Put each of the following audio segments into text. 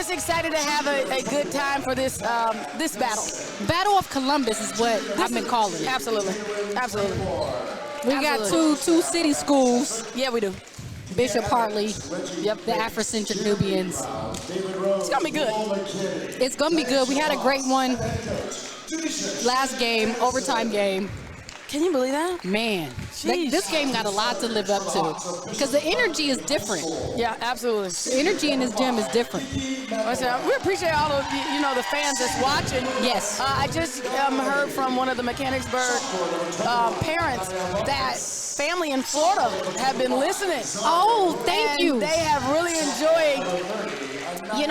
just excited to have a good time for this this battle. Battle of Columbus is what I've been calling it. Absolutely. Absolutely. We got two city schools. Yeah, we do. Bishop Hartley, yep, the Africentric Nubians. It's going to be good. It's going to be good. We had a great one last game, overtime game. Can you believe that? Man, this game got a lot to live up to because the energy is different. Yeah, absolutely. The energy in this gym is different. Listen, we appreciate all of the fans that's watching. Yes. I just heard from one of the Mechanicsburg parents that family in Florida have been listening. Oh, thank you. They have really enjoyed,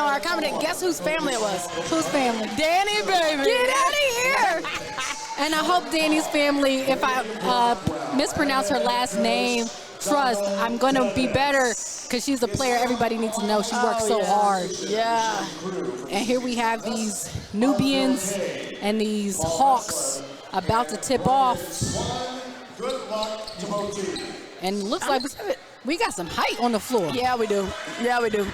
our comment. Guess whose family it was? Whose family? Danny, baby. Get out of here. And I hope Danny's family, if I mispronounce her last name, trust, I'm going to be better because she's a player everybody needs to know. She works so hard. Yeah. And here we have these Nubians and these Hawks about to tip off. And looks like we got some height on the floor. Yeah, we do. Yeah, we do.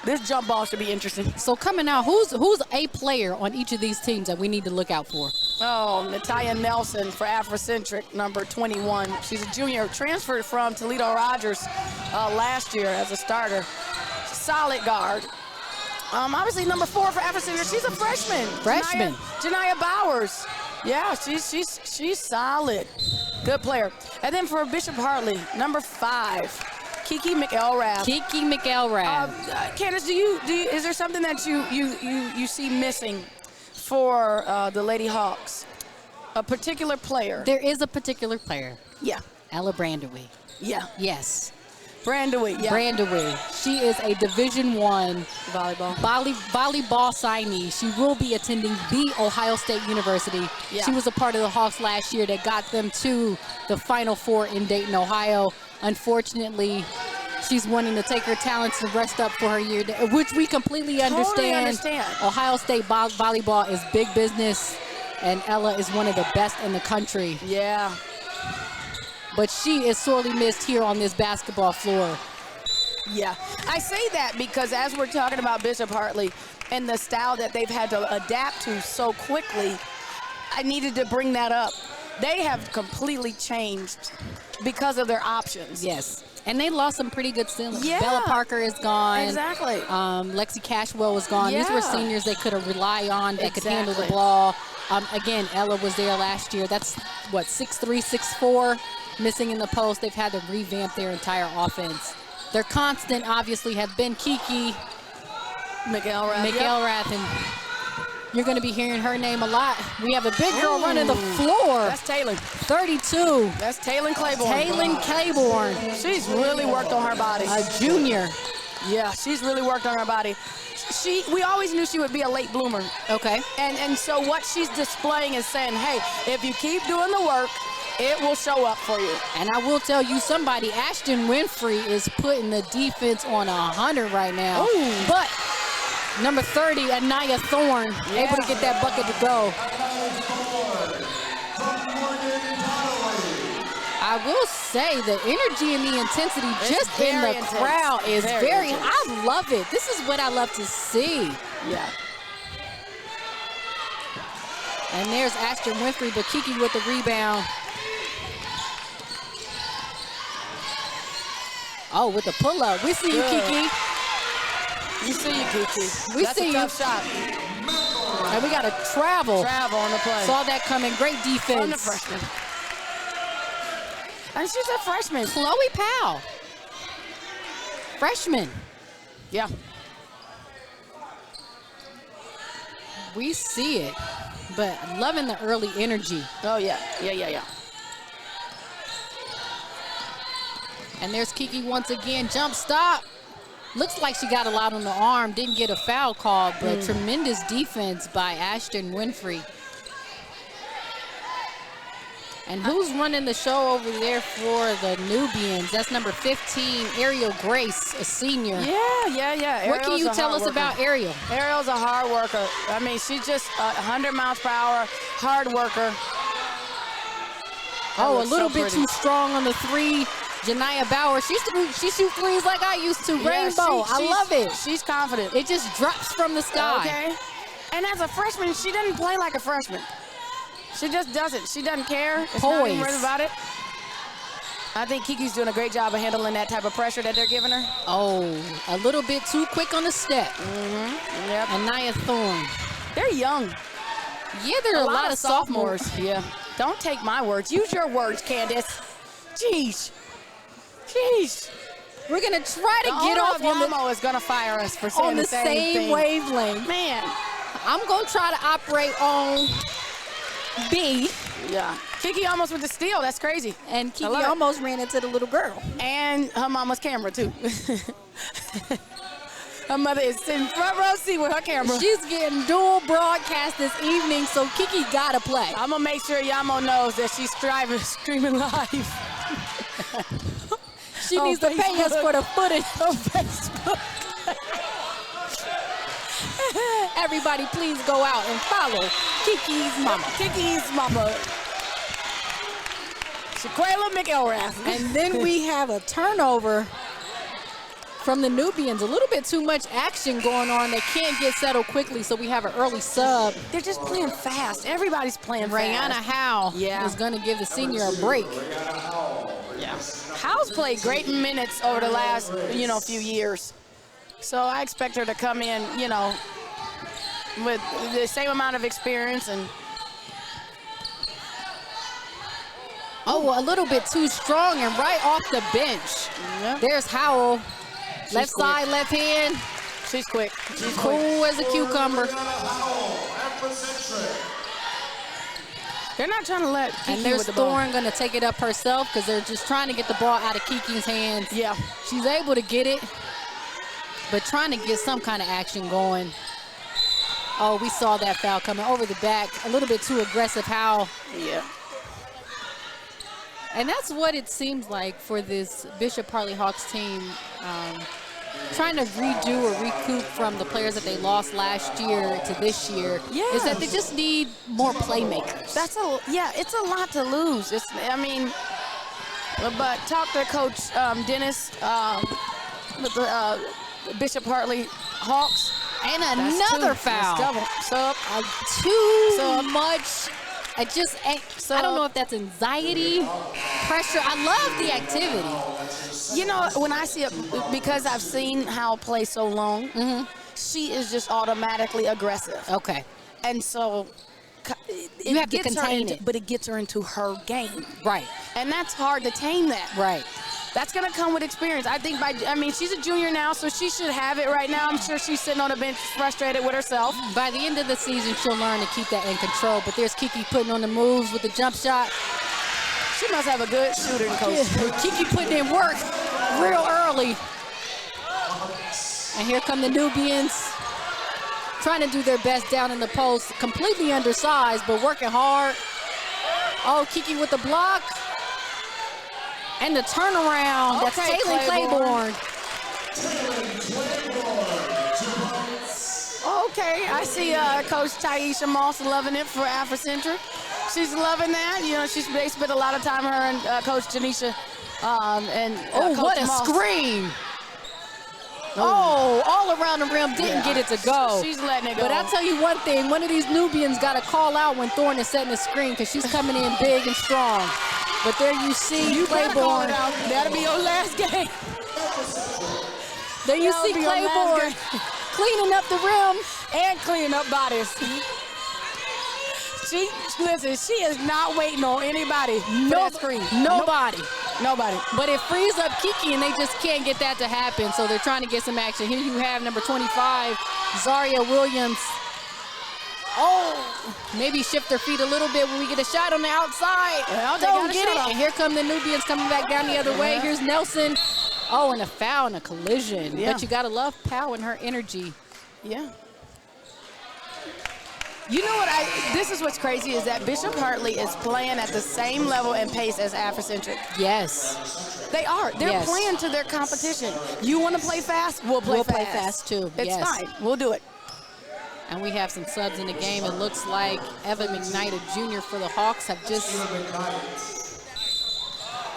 This jump ball should be interesting. So coming out, who's a player on each of these teams that we need to look out for? Oh, Natalia Nelson for Africentric, number 21. She's a junior, transferred from Toledo Rogers last year as a starter. Solid guard. Obviously, number 4 for Africentric. She's a freshman. Janiyah Bowers. Yeah, she's solid. Good player. And then for Bishop Hartley, number 5. Kiki McElrath. Candace, is there something that you see missing for the Lady Hawks? A particular player? There is a particular player. Yeah. Ella Brandewy. Yeah. Yes. Brandewy. Yeah. Brandewy. She is a Division I volleyball signee. She will be attending the Ohio State University. Yeah. She was a part of the Hawks last year that got them to the Final Four in Dayton, Ohio. Unfortunately, she's wanting to take her talents and rest up for her year, which we completely understand. Ohio State volleyball is big business, and Ella is one of the best in the country. Yeah. But she is sorely missed here on this basketball floor. Yeah. I say that because as we're talking about Bishop Hartley and the style that they've had to adapt to so quickly, I needed to bring that up. They have completely changed because of their options. Yes. And they lost some pretty good ceilings. Yeah. Bella Parker is gone. Exactly. Lexi Cashwell was gone. Yeah. These were seniors they could have relied on that could handle the ball. Again, Ella was there last year. That's, 6'3", 6'4", missing in the post. They've had to revamp their entire offense. Their constant, obviously, have been Kiki McElrath, and you're going to be hearing her name a lot. We have a big girl running the floor. That's Taylor. 32. That's Taylor Claiborne. Taylor Claiborne. She's really worked on her body. A junior. Yeah, she's really worked on her body. We always knew she would be a late bloomer. Okay. And so what she's displaying is saying, hey, if you keep doing the work, it will show up for you. And I will tell you somebody, Ashton Winfrey is putting the defense on 100 right now. Ooh. But number 30, Anaya Thorne, able to get that bucket to go. I will say the energy and the intensity just in the crowd is very I love it. This is what I love to see. Yeah. And there's Ashton Winfrey, but Kiki with the rebound. Oh, with the pull-up. We see you, Kiki. We see you, Kiki. That's a tough shot. And we got to travel. Travel on the play. Saw that coming. Great defense. On the freshman. And she's a freshman. Chloe Powell. Freshman. Yeah. We see it, but loving the early energy. Oh, yeah. Yeah. And there's Kiki once again. Jump stop. Looks like she got a lot on the arm. Didn't get a foul call, but tremendous defense by Ashton Winfrey. And who's running the show over there for the Nubians? That's number 15, Ariel Grace, a senior. Yeah. What can you tell us about Ariel? Ariel's a hard worker. I mean, she's just 100 miles per hour, hard worker. Oh, a little bit too strong on the 3. Janiyah Bauer, she shoot threes like I used to. Yeah, Rainbow. I love it. She's confident. It just drops from the sky. Okay. And as a freshman, she doesn't play like a freshman. She just doesn't. She doesn't care. It's not even worried about it. I think Kiki's doing a great job of handling that type of pressure that they're giving her. Oh, a little bit too quick on the step. Yep. And Nia Thorne. They're young. Yeah, there are a lot of sophomores. Yeah. Don't take my words. Use your words, Candace. Jeez. We're going to try to get off on Yamo is going to fire us for saying on the same thing. wavelength. Man. I'm going to try to operate on B. Yeah. Kiki almost went to steal. That's crazy. And Kiki almost ran into the little girl. And her mama's camera, too. Her mother is sitting front row seat with her camera. She's getting dual broadcast this evening, so Kiki got to play. I'm going to make sure Yamo knows that she's streaming live. She needs to pay us for the footage on Facebook. Everybody, please go out and follow Kiki's mama. Kiki's mama. Shaquela McElrath. And then we have a turnover from the Nubians. A little bit too much action going on. They can't get settled quickly, so we have an early sub. They're just playing fast. Everybody's playing Rayanna fast. Howe is going to give the senior a break. Yeah. Howe's played great minutes over the last, few years. So I expect her to come in, with the same amount of experience and. Oh, a little bit too strong and right off the bench. Yep. There's Howell. Left side, left hand. She's quick. She's cool as a cucumber. They're not trying to let Kiki and there's with the ball. Thorne going to take it up herself because they're just trying to get the ball out of Kiki's hands. Yeah. She's able to get it, but trying to get some kind of action going. Oh, we saw that foul coming over the back. A little bit too aggressive, Howell. Yeah. And that's what it seems like for this Bishop Hartley Hawks team, trying to redo or recoup from the players that they lost last year to this year. Yeah. Is that they just need more playmakers. It's a lot to lose. But talk to Coach Dennis with the Bishop Hartley Hawks. And another foul. That's double. Too much. I don't know if that's anxiety, pressure. I love the activity. When I see it, because I've seen Hal play so long, she is just automatically aggressive. Okay. And so you have to contain it. But it gets her into her game. Right. And that's hard to tame that. Right. That's going to come with experience. I think she's a junior now, so she should have it right now. I'm sure she's sitting on the bench frustrated with herself. By the end of the season, she'll learn to keep that in control. But there's Kiki putting on the moves with the jump shot. She must have a good shooting coach. Yeah. Kiki putting in work real early. And here come the Nubians trying to do their best down in the post. Completely undersized, but working hard. Oh, Kiki with the block. And the turnaround, that's Taylor Claiborne. Okay, I see Coach Taisha Moss loving it for Africentric. She's loving that. They spent a lot of time, her and Coach Tenishia and Coach what a Moss. screen. Oh, all around the rim, didn't get it to go. She's letting it go. But I'll tell you one thing, one of these Nubians got to call out when Thorne is setting the screen because she's coming in big and strong. But there you see Claiborne. That'll be your last game. There you see Claiborne cleaning up the rim and cleaning up bodies. She is not waiting on anybody for that screen. Nobody. Nobody. But it frees up Kiki, and they just can't get that to happen. So they're trying to get some action. Here you have number 25, Zaria Williams. Oh, maybe shift their feet a little bit when we get a shot on the outside. Well, don't get it. And here come the Nubians coming back down the other way. Here's Nelson. Oh, and a foul and a collision. Yeah. But you got to love Powell and her energy. Yeah. You know what? This is what's crazy is that Bishop Hartley is playing at the same level and pace as Africentric. Yes. They are. They're playing to their competition. You want to play fast? We'll play fast too. It's fine. We'll do it. And we have some subs in the game. It looks like Evan McKnight, a junior for the Hawks, have just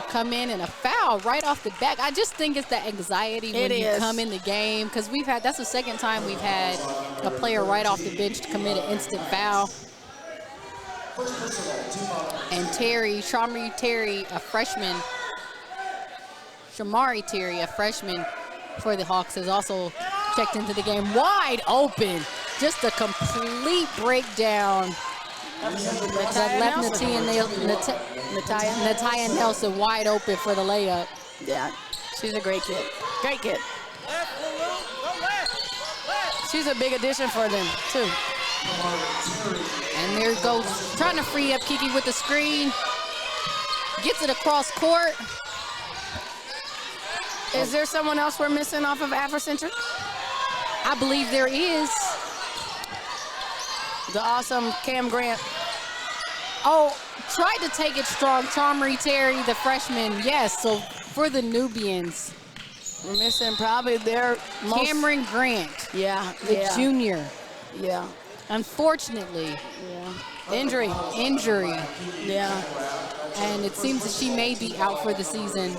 come in and a foul right off the back. I just think it's the anxiety when you come in the game, because that's the second time we've had a player right off the bench to commit an instant foul. And Shamari Terry, a freshman for the Hawks, has also checked into the game. Wide open. Just a complete breakdown. That left Natia Nelson wide open for the layup. Yeah, she's a great kid. Great kid. She's a big addition for them, too. And there goes, trying to free up Kiki with the screen. Gets it across court. Is there someone else we're missing off of Africentric? I believe there is. The awesome Cam Grant. Oh, tried to take it strong. Shamari Terry, the freshman. Yes, so for the Nubians. We're missing probably their most... Cameron Grant. Yeah. The junior. Yeah. Unfortunately. Yeah. Injury. Yeah. And it seems that she may be out for the season.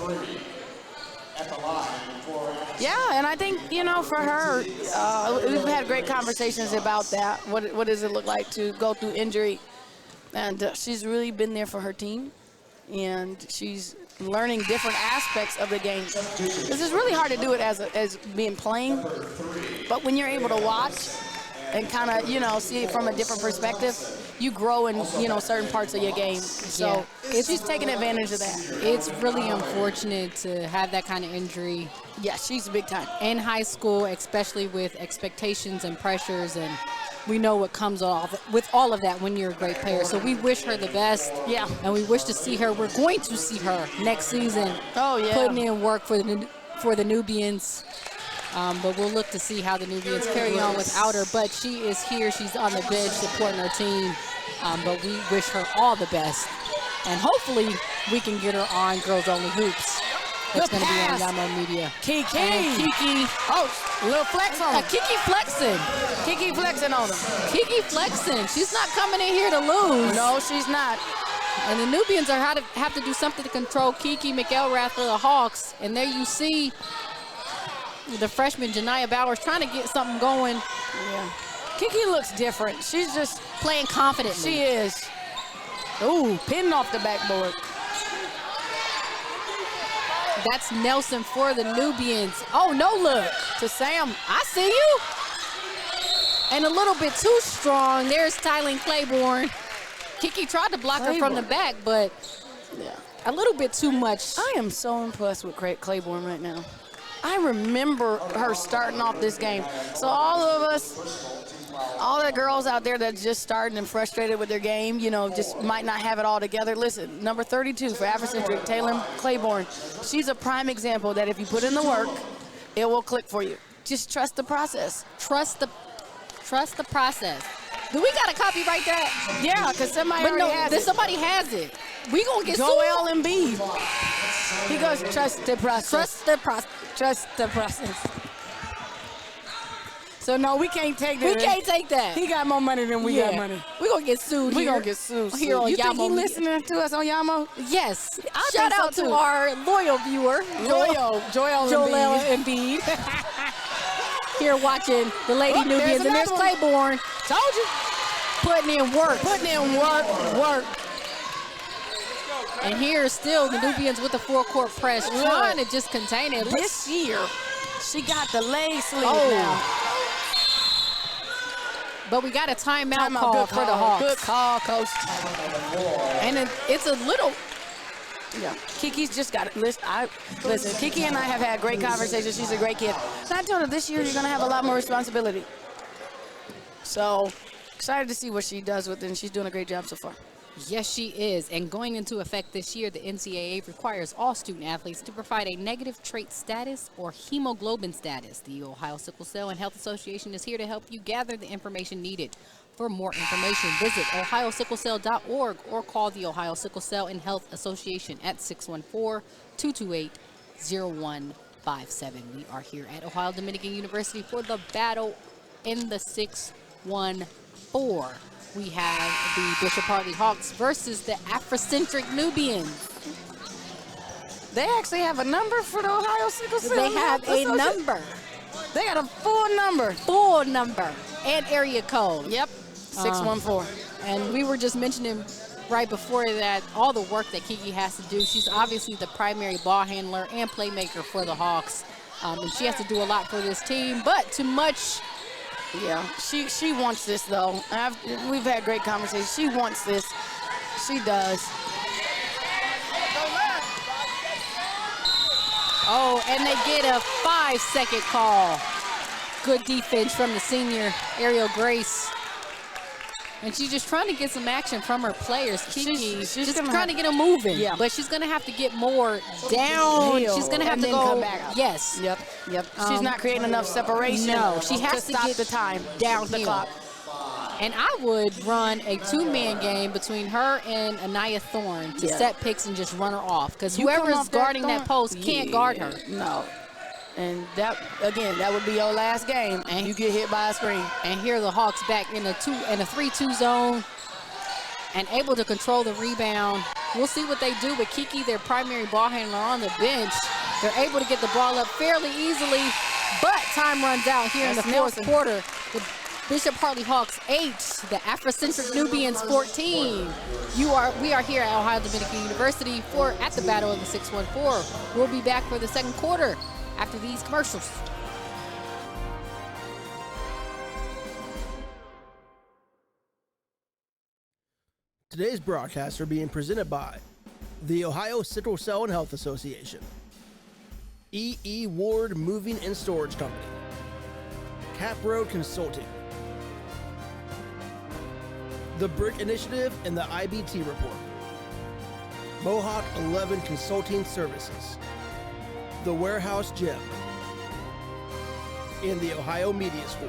Yeah, and I think, for her, we've had great conversations about that. What does it look like to go through injury? And she's really been there for her team, and she's learning different aspects of the game. This is really hard to do it as being playing, but when you're able to watch and kind of, see it from a different perspective, you grow in, certain parts of your game. So she's taking advantage of that. It's really unfortunate to have that kind of injury. Yeah, she's big time. In high school, especially with expectations and pressures, and we know what comes with all of that when you're a great player. So we wish her the best. Yeah. And we wish to see her. We're going to see her next season. Oh, yeah. Putting in work for the Nubians. But we'll look to see how the Nubians carry on without her. But she is here. She's on the bench supporting her team. But we wish her all the best. And hopefully we can get her on Girls Only Hoops. That's going to be on Yamo Media. Kiki. And Kiki. Oh, little flex on him. Kiki flexing. Kiki flexing on him. Kiki flexing. She's not coming in here to lose. No, she's not. And the Nubians have to do something to control Kiki McElrath for the Hawks. And there you see the freshman Janiyah Bowers trying to get something going. Yeah. Kiki looks different. She's just playing confidently. She is. Ooh, pinning off the backboard. That's Nelson for the Nubians. Oh, no look to Sam. I see you. And a little bit too strong. There's Tylen Claiborne. Kiki tried to block her from the back, but a little bit too much. I am so impressed with Claiborne right now. I remember her starting off this game. So all of us, all the girls out there that just started and frustrated with their game, just might not have it all together. Listen, number 32 for Africentric, Tylen Claiborne. She's a prime example that if you put in the work, it will click for you. Just trust the process. Trust the process. Do we got to copyright that? Yeah, because somebody already has it. Somebody has it. We gonna get Joel Embiid. He goes, trust the process. Trust the process. Trust the process. So no, we can't take that. We can't take that. He got more money than we got money. We gonna get sued. We gonna get sued here on you Yamo. Think he listening to us on Yamo? Yes. Shout out to our loyal viewer, Joel Embiid. Here watching the Lady Nubians, and there's Claiborne. Told you. Putting in work. Work. And here still the Nubians with the full-court press, trying to just contain it. This year, she got the leg sleeve now. But we got a timeout call for the Hawks. Good call, Coach. And it's a little... Yeah, Kiki's just got it. Listen, Kiki and I have had great conversations. She's a great kid. And I told her this year you're going to have a lot more responsibility. So excited to see what she does with it, and she's doing a great job so far. Yes, she is. And going into effect this year, the NCAA requires all student athletes to provide a negative trait status or hemoglobin status. The Ohio Sickle Cell and Health Association is here to help you gather the information needed. For more information, visit ohiosicklecell.org or call the Ohio Sickle Cell and Health Association at 614-228-0157. We are here at Ohio Dominican University for the battle in the 614. We have the Bishop Hartley Hawks versus the Africentric Nubians. They actually have a number for the Ohio Sickle Cell. They have a Association. number. They got a full number. Full number and area code. Yep, 614. And we were just mentioning right before that all the work that Kiki has to do. She's obviously the primary ball handler and playmaker for the Hawks. And she has to do a lot for this team, but too much. Yeah, she wants this, though. We've had great conversations. She wants this. She does. Oh, and they get a 5-second call. Good defense from the senior, Ariel Grace. And she's just trying to get some action from her players. Kiki, she's just trying to get them moving. Yeah. But she's going to have to get more down. She's going to have to go. Come back up. Yes. Yep. She's not creating enough separation. No, she has to stop get the time. Down the clock. And I would run a two-man game between her and Anaya Thorne to set picks and just run her off. Because whoever's guarding that post can't guard her. No. And that, again, that would be your last game, and you get hit by a screen. And here are the Hawks back in a 3-2 zone and able to control the rebound. We'll see what they do with Kiki, their primary ball handler, on the bench. They're able to get the ball up fairly easily, but time runs out here in the fourth quarter. The Bishop Hartley Hawks 8, the Africentric Nubians 14. We are here at Ohio Dominican University at the Battle of the 614. We'll be back for the second quarter after these commercials. Today's broadcasts are being presented by the Ohio Sickle Cell and Health Association, E.E. Ward Moving and Storage Company, Capro Consulting, The Brick Initiative and the IBT Report, Mohawk 11 Consulting Services, The Warehouse Gym, and the Ohio Media School.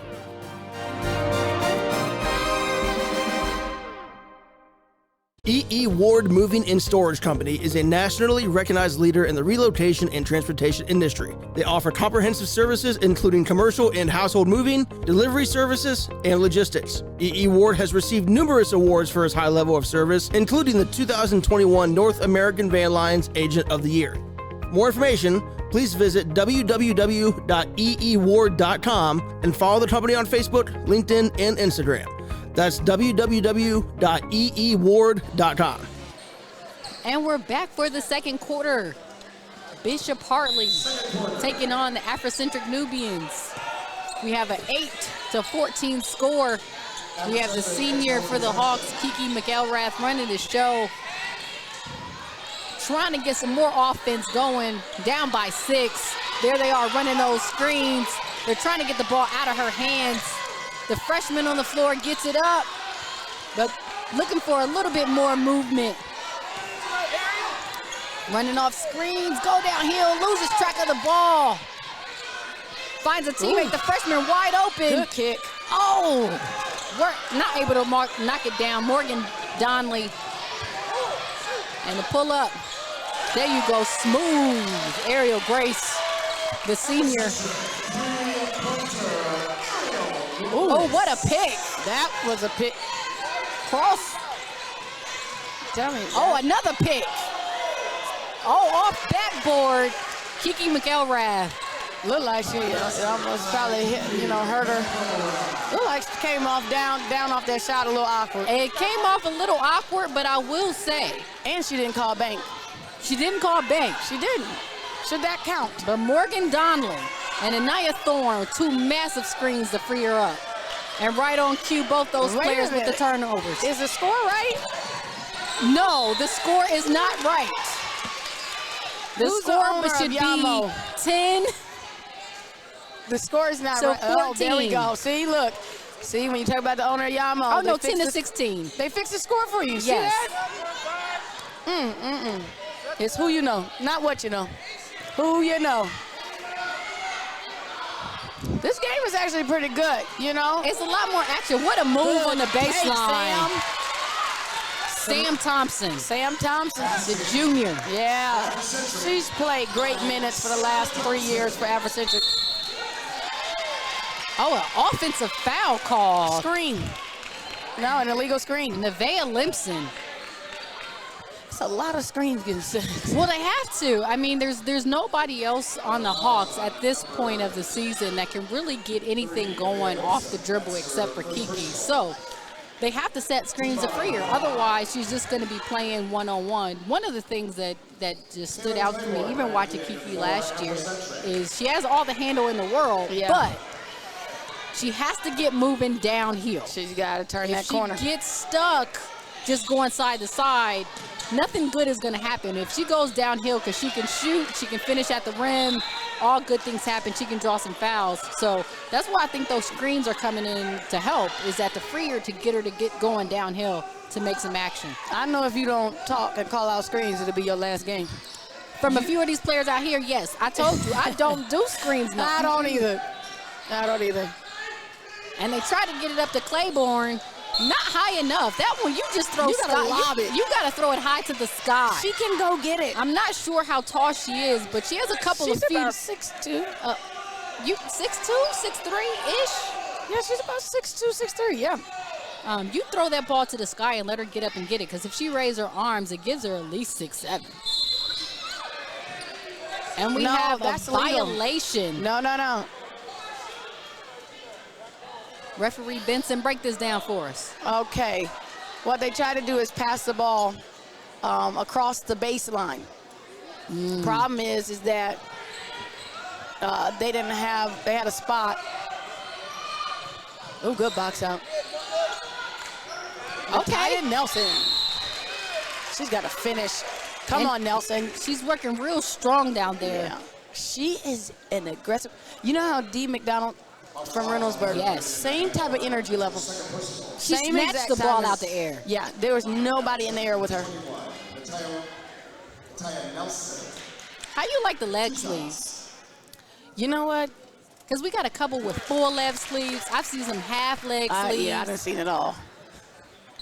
E.E. Ward Moving and Storage Company is a nationally recognized leader in the relocation and transportation industry. They offer comprehensive services including commercial and household moving, delivery services, and logistics. E.E. Ward has received numerous awards for his high level of service, including the 2021 North American Van Lines Agent of the Year. More information, please visit www.eeward.com and follow the company on Facebook, LinkedIn, and Instagram. That's www.eeward.com. And we're back for the second quarter. Bishop Hartley taking on the Africentric Nubians. We have an 8-14 score. We have the senior for the Hawks, Kiki McElrath, running the show. Trying to get some more offense going, down by 6. There they are running those screens. They're trying to get the ball out of her hands. The freshman on the floor gets it up, but looking for a little bit more movement. Running off screens, go downhill, loses track of the ball. Finds a teammate, the freshman wide open. Good kick. Oh, we're not able to knock it down. Morgan Donnelly. And the pull up. There you go, smooth. Ariel Grace, the senior. Ooh. Oh, what a pick. That was a pick. Cross. Tell me. Oh, another pick. Oh, off backboard. Kiki McElrath. Looked like she almost probably hit, hurt her. Looked like she came off down off that shot a little awkward. It came off a little awkward, but I will say. And she didn't call bank. She didn't call bank. She didn't. Should that count? But Morgan Donnelly and Anaya Thorne, 2 massive screens to free her up. And right on cue, both those players with the turnovers. Is the score right? No, the score is not right. The score should be 10. The score is not right. 14. Oh, there we go. See, look. See, when you talk about the owner of Yamo. Oh, no, 10-16. They fixed the score for you. Yes. See that? It's who you know, not what you know. Who you know. This game is actually pretty good, It's a lot more action. What a move on the baseline. Sam Thompson. Sam Thompson. The junior. Yeah. She's played great minutes for the last 3 years for Africentric. Oh, an offensive foul call. Screen. No, an illegal screen. Nevaeh Limpson. That's a lot of screens getting set. Well, they have to. I mean, there's nobody else on the Hawks at this point of the season that can really get anything going off the dribble except for Kiki. So they have to set screens to free her. Otherwise, she's just going to be playing one-on-one. One of the things that just stood out to me, even watching Kiki last year, is she has all the handle in the world, but she has to get moving downhill. She's got to turn that corner. If she gets stuck just going side to side, nothing good is going to happen. If she goes downhill, because she can shoot, she can finish at the rim, all good things happen. She can draw some fouls. So that's why I think those screens are coming in to help, is that to free her to get her to get going downhill to make some action. I know if you don't talk and call out screens, it'll be your last game. From a few of these players out here, yes. I told you, I don't do screens now. I don't either. And they try to get it up to Claiborne. Not high enough. That one, you just throw. You gotta lob it. You gotta throw it high to the sky. She can go get it. I'm not sure how tall she is, but she has a couple of feet. She's about 6'2". You 6'2", 6'3"-ish? Yeah, she's about 6'2", 6'3", yeah. You throw that ball to the sky and let her get up and get it, because if she raises her arms, it gives her at least 6'7". And we have a violation. No. Referee Benson, break this down for us. Okay. What they try to do is pass the ball across the baseline. Problem is that they had a spot. Oh, good box out. Okay. Nelson. She's got to finish. Come on, Nelson. She's working real strong down there. Yeah. She is an aggressive. You know how Dee McDonald from Reynoldsburg? Yes. Same type of energy level. She snatched the ball out the air. Yeah, there was nobody in the air with her. How you like the leg sleeves? You know what? Because we got a couple with full leg sleeves. I've seen some half leg sleeves. Yeah, I done seen it all.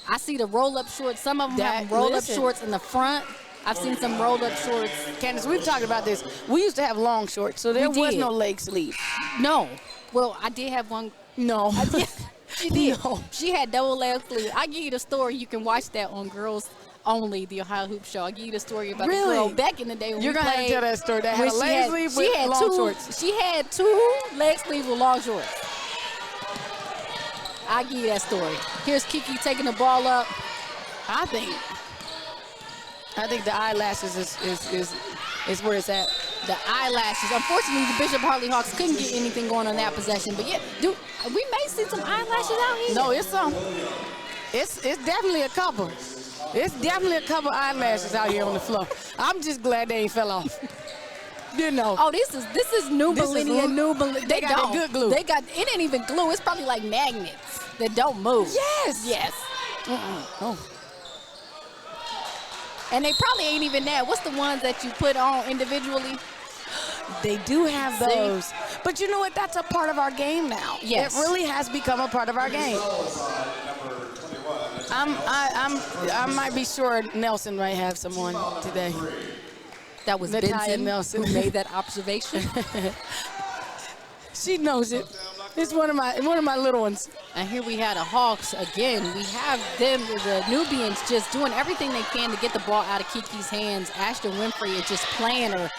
I see the roll-up shorts. Some of them have roll-up shorts in the front. I've seen some rolled-up shorts. Candace, we've talked about this. We used to have long shorts, so there was no leg sleeve. No. Well, I did have one. No. She did. No. She had double leg sleeve. I give you the story. You can watch that on Girls Only, the Ohio Hoop Show. I give you the story about the girl back in the day when You're we going to played. have to tell that story. That had a leg sleeve with long shorts. She had 2 leg sleeves with long shorts. I'll give you that story. Here's Kiki taking the ball up. I think the eyelashes is where it's at. The eyelashes. Unfortunately, the Bishop Hartley Hawks couldn't get anything going on that possession. But yeah, dude, we may see some eyelashes out here. No, it's some. It's definitely a couple. It's definitely a couple eyelashes out here on the floor. I'm just glad they ain't fell off. You know. Oh, this is new millennium. They got good glue. It ain't even glue. It's probably like magnets that don't move. Yes. Oh. And they probably ain't even that. What's the ones that you put on individually? They do have those. But you know what? That's a part of our game now. Yes. It really has become a part of our game. I might be sure Nelson might have someone today. That was Benson who made that observation. She knows it. It's one of my little ones. And here we had the Hawks again. We have them, the Nubians, just doing everything they can to get the ball out of Kiki's hands. Ashton Winfrey is just playing her,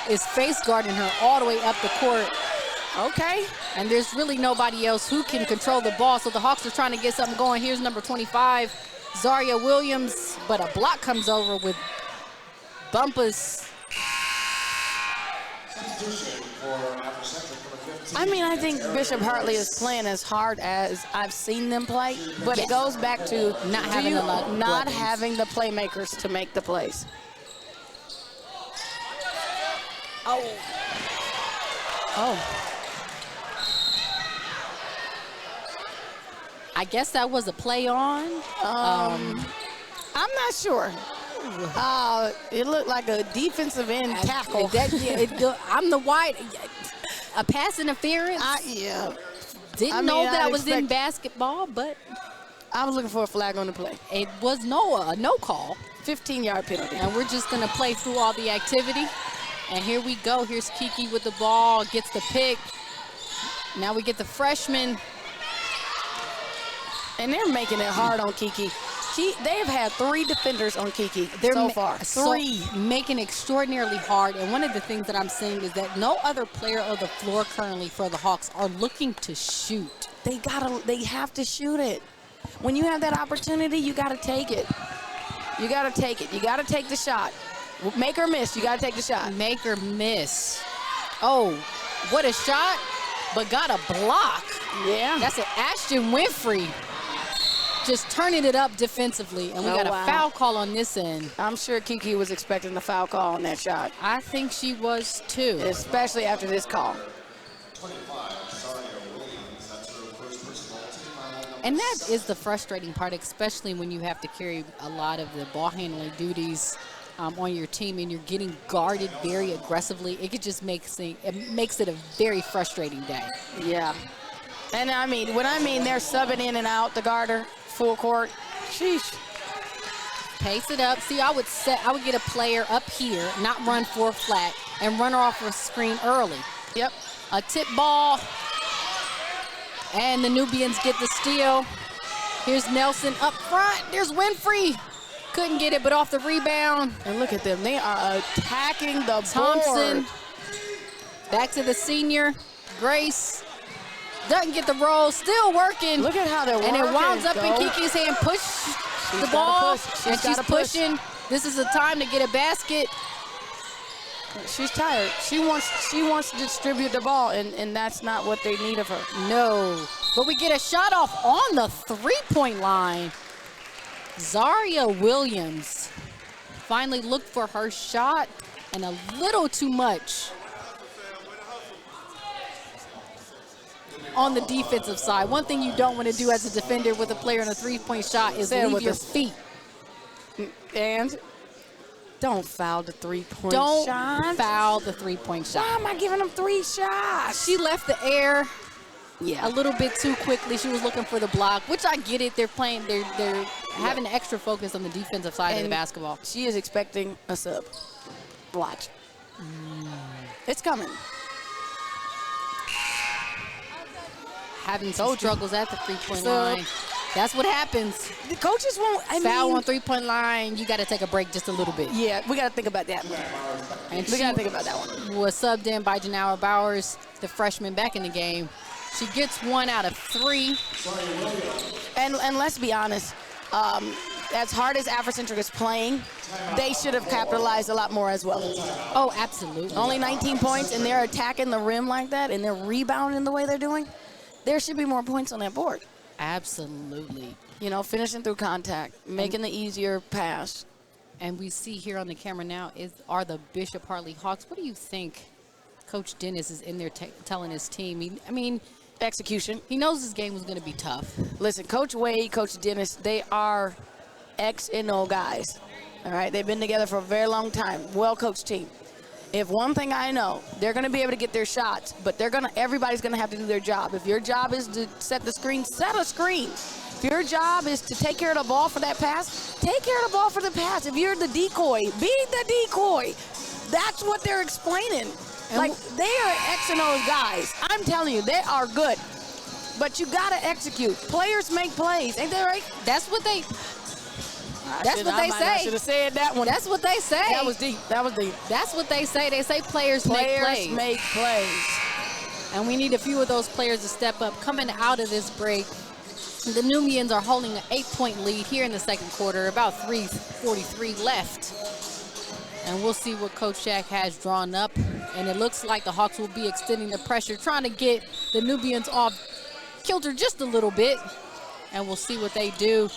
is face guarding her all the way up the court. Okay. And there's really nobody else who can control the ball. So the Hawks are trying to get something going. Here's number 25, Zaria Williams, but a block comes over with Bumpus. I mean, I think Bishop Hartley is playing as hard as I've seen them play, but it goes back to not having the playmakers to make the plays. Oh. I guess that was a play on. I'm not sure. It looked like a defensive end tackle. I'm the wide. A pass interference? Didn't know that was in basketball, but I was looking for a flag on the play. It was no call. 15-yard penalty. And we're just going to play through all the activity. And here we go. Here's Kiki with the ball, gets the pick. Now we get the freshman. And they're making it hard on Kiki. They've had 3 defenders on Kiki so far. 3. Making it extraordinarily hard. And one of the things that I'm seeing is that no other player on the floor currently for the Hawks are looking to shoot. They have to shoot it. When you have that opportunity, you got to take it. You got to take it. You got to take the shot. Make or miss, you got to take the shot. Make or miss. Oh, what a shot, but got a block. Yeah. That's an Ashton Winfrey just turning it up defensively, and we got a foul call on this end. I'm sure Kiki was expecting the foul call on that shot. I think she was too. Especially after this call. And that is the frustrating part, especially when you have to carry a lot of the ball handling duties on your team and you're getting guarded very aggressively. It could just makes it a very frustrating day. Yeah. And when I mean they're subbing in and out the guarder, full court, sheesh. Pace it up. See, I would get a player up here, not run for a flat, and run her off a screen early. Yep. A tip ball. And the Nubians get the steal. Here's Nelson up front. There's Winfrey. Couldn't get it, but off the rebound. And look at them. They are attacking the Thompson. board. Back to the senior. Grace. Doesn't get the roll. Still working. Look at how they're working. And it winds up in Kiki's hand. Push the ball. And she's pushing. This is the time to get a basket. She's tired. She wants to distribute the ball, and that's not what they need of her. No. But we get a shot off on the three-point line. Zaria Williams finally looked for her shot, and a little too much on the defensive side. One thing you don't want to do as a defender with a player on a three-point shot is leave your feet. And don't foul the three-point shot. Don't foul the three-point shot. Why am I giving them 3 shots? She left the air a little bit too quickly. She was looking for the block, which I get it. They're playing. They're having extra focus on the defensive side of the basketball. She is expecting a sub. Watch. It's coming. Having some struggles at the three-point line. That's what happens. The coaches won't. Foul on three-point line. You got to take a break just a little bit. Yeah, we got to think about that one. And we got to think about that one. Was subbed in by Janara Bowers, the freshman back in the game. She gets 1 out of 3. And let's be honest, as hard as Africentric is playing, they should have capitalized a lot more as well. Oh, absolutely. Only 19 points, and they're attacking the rim like that, and they're rebounding the way they're doing. There should be more points on that board. Absolutely. Finishing through contact, making the easier pass. And we see here on the camera now are the Bishop Hartley Hawks. What do you think Coach Dennis is in there telling his team? Execution. He knows this game was going to be tough. Listen, Coach Wade, Coach Dennis, they are X and O guys. All right, they've been together for a very long time. Well-coached team. If one thing I know, they're going to be able to get their shots, but everybody's going to have to do their job. If your job is to set the screen, set a screen. If your job is to take care of the ball for that pass, take care of the ball for the pass. If you're the decoy, be the decoy. That's what they're explaining. Like, they are X and O's guys. I'm telling you, they are good. But you got to execute. Players make plays. Ain't that right? That's what they say. I should have said that one. That's what they say. That was deep. That's what they say. They say players make plays. Players make plays. And we need a few of those players to step up. Coming out of this break, the Nubians are holding an 8-point lead here in the second quarter. About 3:43 left. And we'll see what Coach Shaq has drawn up. And it looks like the Hawks will be extending the pressure, trying to get the Nubians off kilter just a little bit. And we'll see what they do.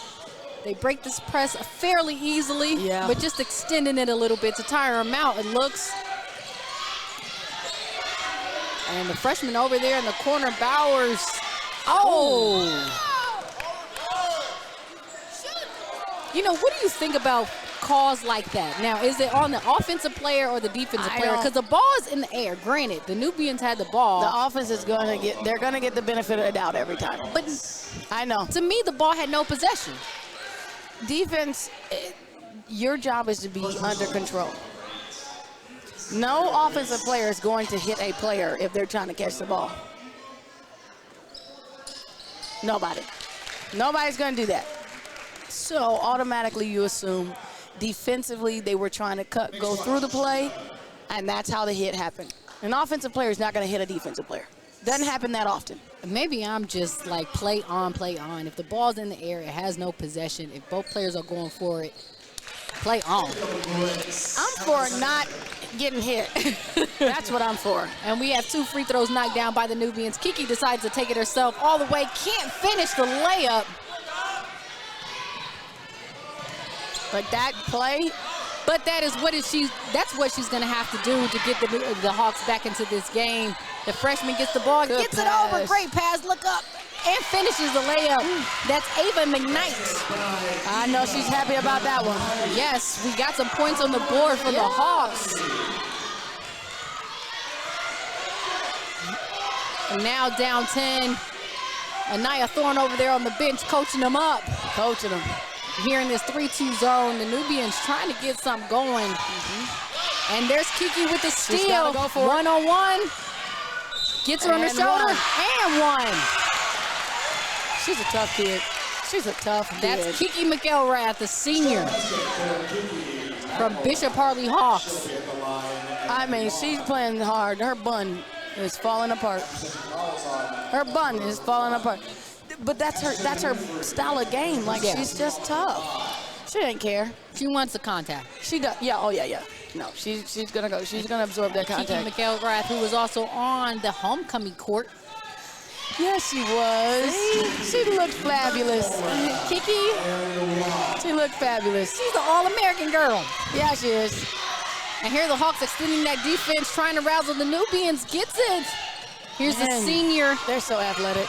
They break this press fairly easily, but just extending it a little bit to tire them out, it looks. And the freshman over there in the corner, Bowers. Oh! What do you think about calls like that? Now, is it on the offensive player or the defensive player? Because the ball is in the air. Granted, the Nubians had the ball. The offense is they're going to get the benefit of the doubt every time. But I know. To me, the ball had no possession. Defense, your job is to be under control. No offensive player is going to hit a player if they're trying to catch the ball. Nobody's going to do that. So automatically you assume defensively they were trying to go through the play, and that's how the hit happened. An offensive player is not going to hit a defensive player. Doesn't happen that often. Maybe I'm just like play on, play on. If the ball's in the air, it has no possession. If both players are going for it, play on. I'm for not getting hit. That's what I'm for. And we have 2 free throws knocked down by the Nubians. Kiki decides to take it herself all the way. Can't finish the layup. Like that play. But that's what she's going to have to do to get the Hawks back into this game. The freshman gets the ball, gets it over. Great pass, look up, and finishes the layup. That's Ava McKnight. I know she's happy about that one. Yes, we got some points on the board for the Hawks. And now down 10. Anaya Thorne over there on the bench coaching them up. Coaching them. Here in this 3-2 zone, the Nubians trying to get something going. And there's Kiki with the steal. Go for one-on-one. Gets her on the shoulder. And one. She's a tough kid. She's a tough kid. That's Kiki McElrath, the senior from Bishop Hartley Hawks. I mean, she's playing hard. Her bun is falling apart. Her bun is falling apart. But that's her style of game. Like, she's just tough. She didn't care. She wants the contact. She does. Yeah. Oh yeah. No, she's gonna go. She's gonna absorb that contact. Kiki McElrath, who was also on the homecoming court. Yes, she was. She looked fabulous. Kiki, she looked fabulous. She's the All-American girl. Yeah, she is. And here the Hawks extending that defense, trying to razzle the Nubians. Gets it. Here's the senior. They're so athletic.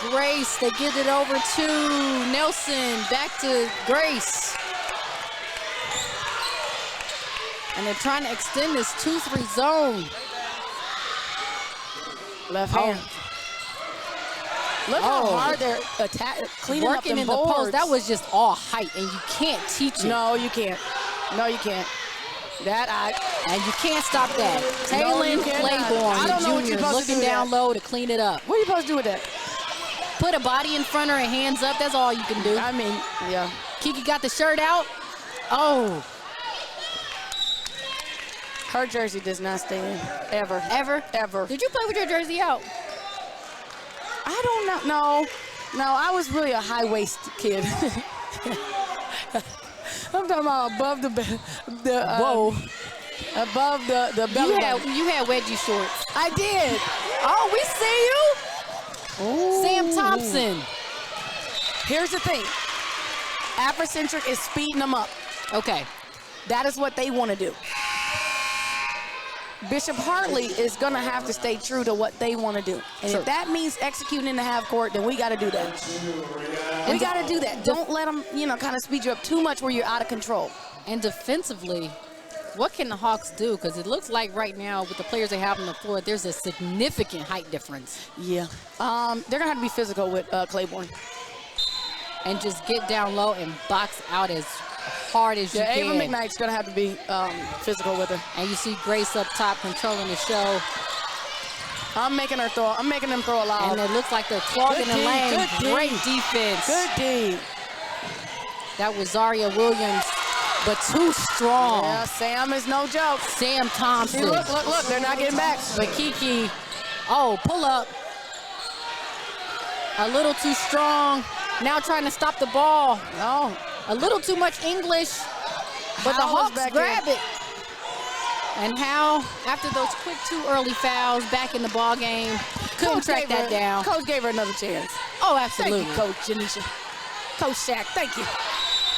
Grace, they get it over to Nelson, back to Grace. And they're trying to extend this 2-3 zone. Left hand. Look how hard they're cleaning working up in the post. That was just all height, and you can't teach it. No, you can't. No, you can't. And you can't stop that. Taylor Claiborne, the junior, looking down low to clean it up. What are you supposed to do with that? Put a body in front of her, hands up. That's all you can do. I mean, yeah. Kiki got the shirt out. Oh. Her jersey does not stay in. Ever. Ever? Ever. Did you play with your jersey out? I don't know. No, I was really a high-waist kid. I'm talking about above whoa. Above the belly. You had wedgie shorts. I did. Oh, we see you. Ooh. Sam Thompson. Here's the thing. Africentric is speeding them up. Okay. That is what they want to do. Bishop Hartley is going to have to stay true to what they want to do. And if that means executing in the half court, then we got to do that. We got to do that. Don't let them, kind of speed you up too much where you're out of control. And defensively, what can the Hawks do? Because it looks like right now with the players they have on the floor, there's a significant height difference. Yeah. They're going to have to be physical with Claiborne. And just get down low and box out as hard as you can. Ava McKnight's going to have to be physical with her. And you see Grace up top controlling the show. I'm making them throw a lot. And it looks like they're clogging the lane. Great defense. Good D. That was Zaria Williams, but too strong. Yeah, Sam is no joke. Sam Thompson. See, look, they're not getting back. But Kiki, pull up. A little too strong. Now trying to stop the ball. No. A little too much English, but the Hawks grab it. And Hal, after those quick 2 early fouls, back in the ball game, couldn't track that down. Coach gave her another chance. Oh, absolutely. Thank you, Coach Tenishia. Coach Shaq, thank you.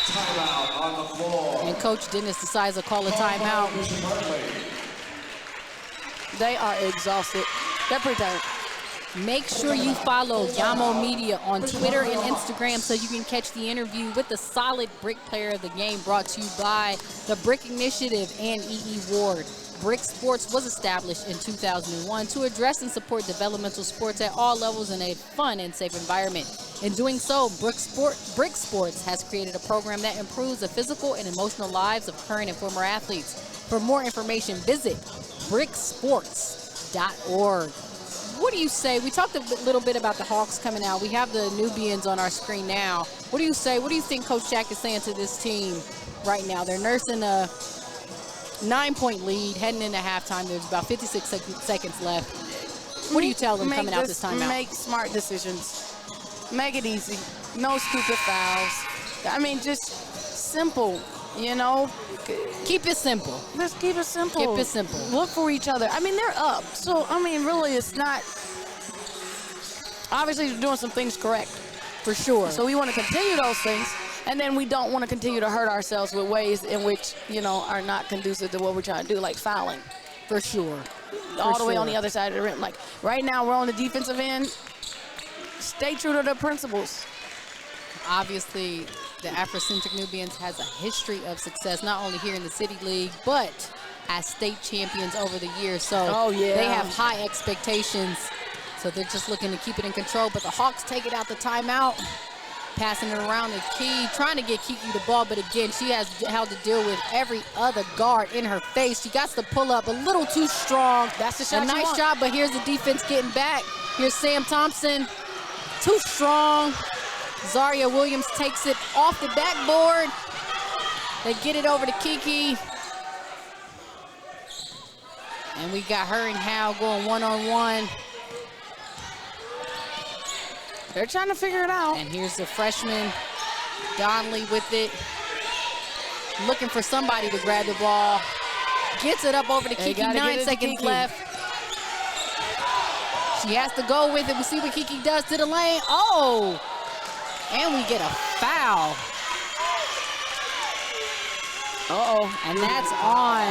Timeout on the floor. And Coach Dennis decides to call a timeout. They are exhausted. They're pretty tired. Make sure you follow Yamo Media on Twitter and Instagram so you can catch the interview with the solid brick player of the game, brought to you by the Brick Initiative and E.E. Ward. Brick Sports was established in 2001 to address and support developmental sports at all levels in a fun and safe environment. In doing so, Brick Sports has created a program that improves the physical and emotional lives of current and former athletes. For more information, visit bricksports.org. what do you say? We talked a little bit about the Hawks coming out. We have the Nubians on our screen now. What do you say? What do you think Coach Shaq is saying to this team right now? They're nursing a 9-point lead heading into halftime. There's about 56 seconds left. What do you tell them coming out this timeout? Make smart decisions. Make it easy. No stupid fouls. I mean, just simple, you know. Keep it simple. Let's keep it simple. Keep it simple. Look for each other. I mean, they're up. So, I mean, really, it's not. Obviously, you're doing some things correct. For sure. So we want to continue those things. And then we don't want to continue to hurt ourselves with ways in which, you know, are not conducive to what we're trying to do, like fouling. For sure. All the way on the other side of the rim. Like, right now, we're on the defensive end. Stay true to the principles. Obviously, the Africentric Nubians has a history of success, not only here in the City League, but as state champions over the years. So they have high expectations. So they're just looking to keep it in control. But the Hawks take it out the timeout, passing it around the Key, trying to get Kiki the ball. But again, she has had to deal with every other guard in her face. She got to pull up a little too strong. That's the shot. A nice shot, but here's the defense getting back. Here's Sam Thompson, too strong. Zaria Williams takes it off the backboard. They get it over to Kiki. And we got her and Hal going one-on-one. They're trying to figure it out. And here's the freshman, Donnelly with it. Looking for somebody to grab the ball. Gets it up over to Kiki, 9 seconds left. She has to go with it. We see what Kiki does to the lane. Oh! And we get a foul. Uh-oh. And that's on.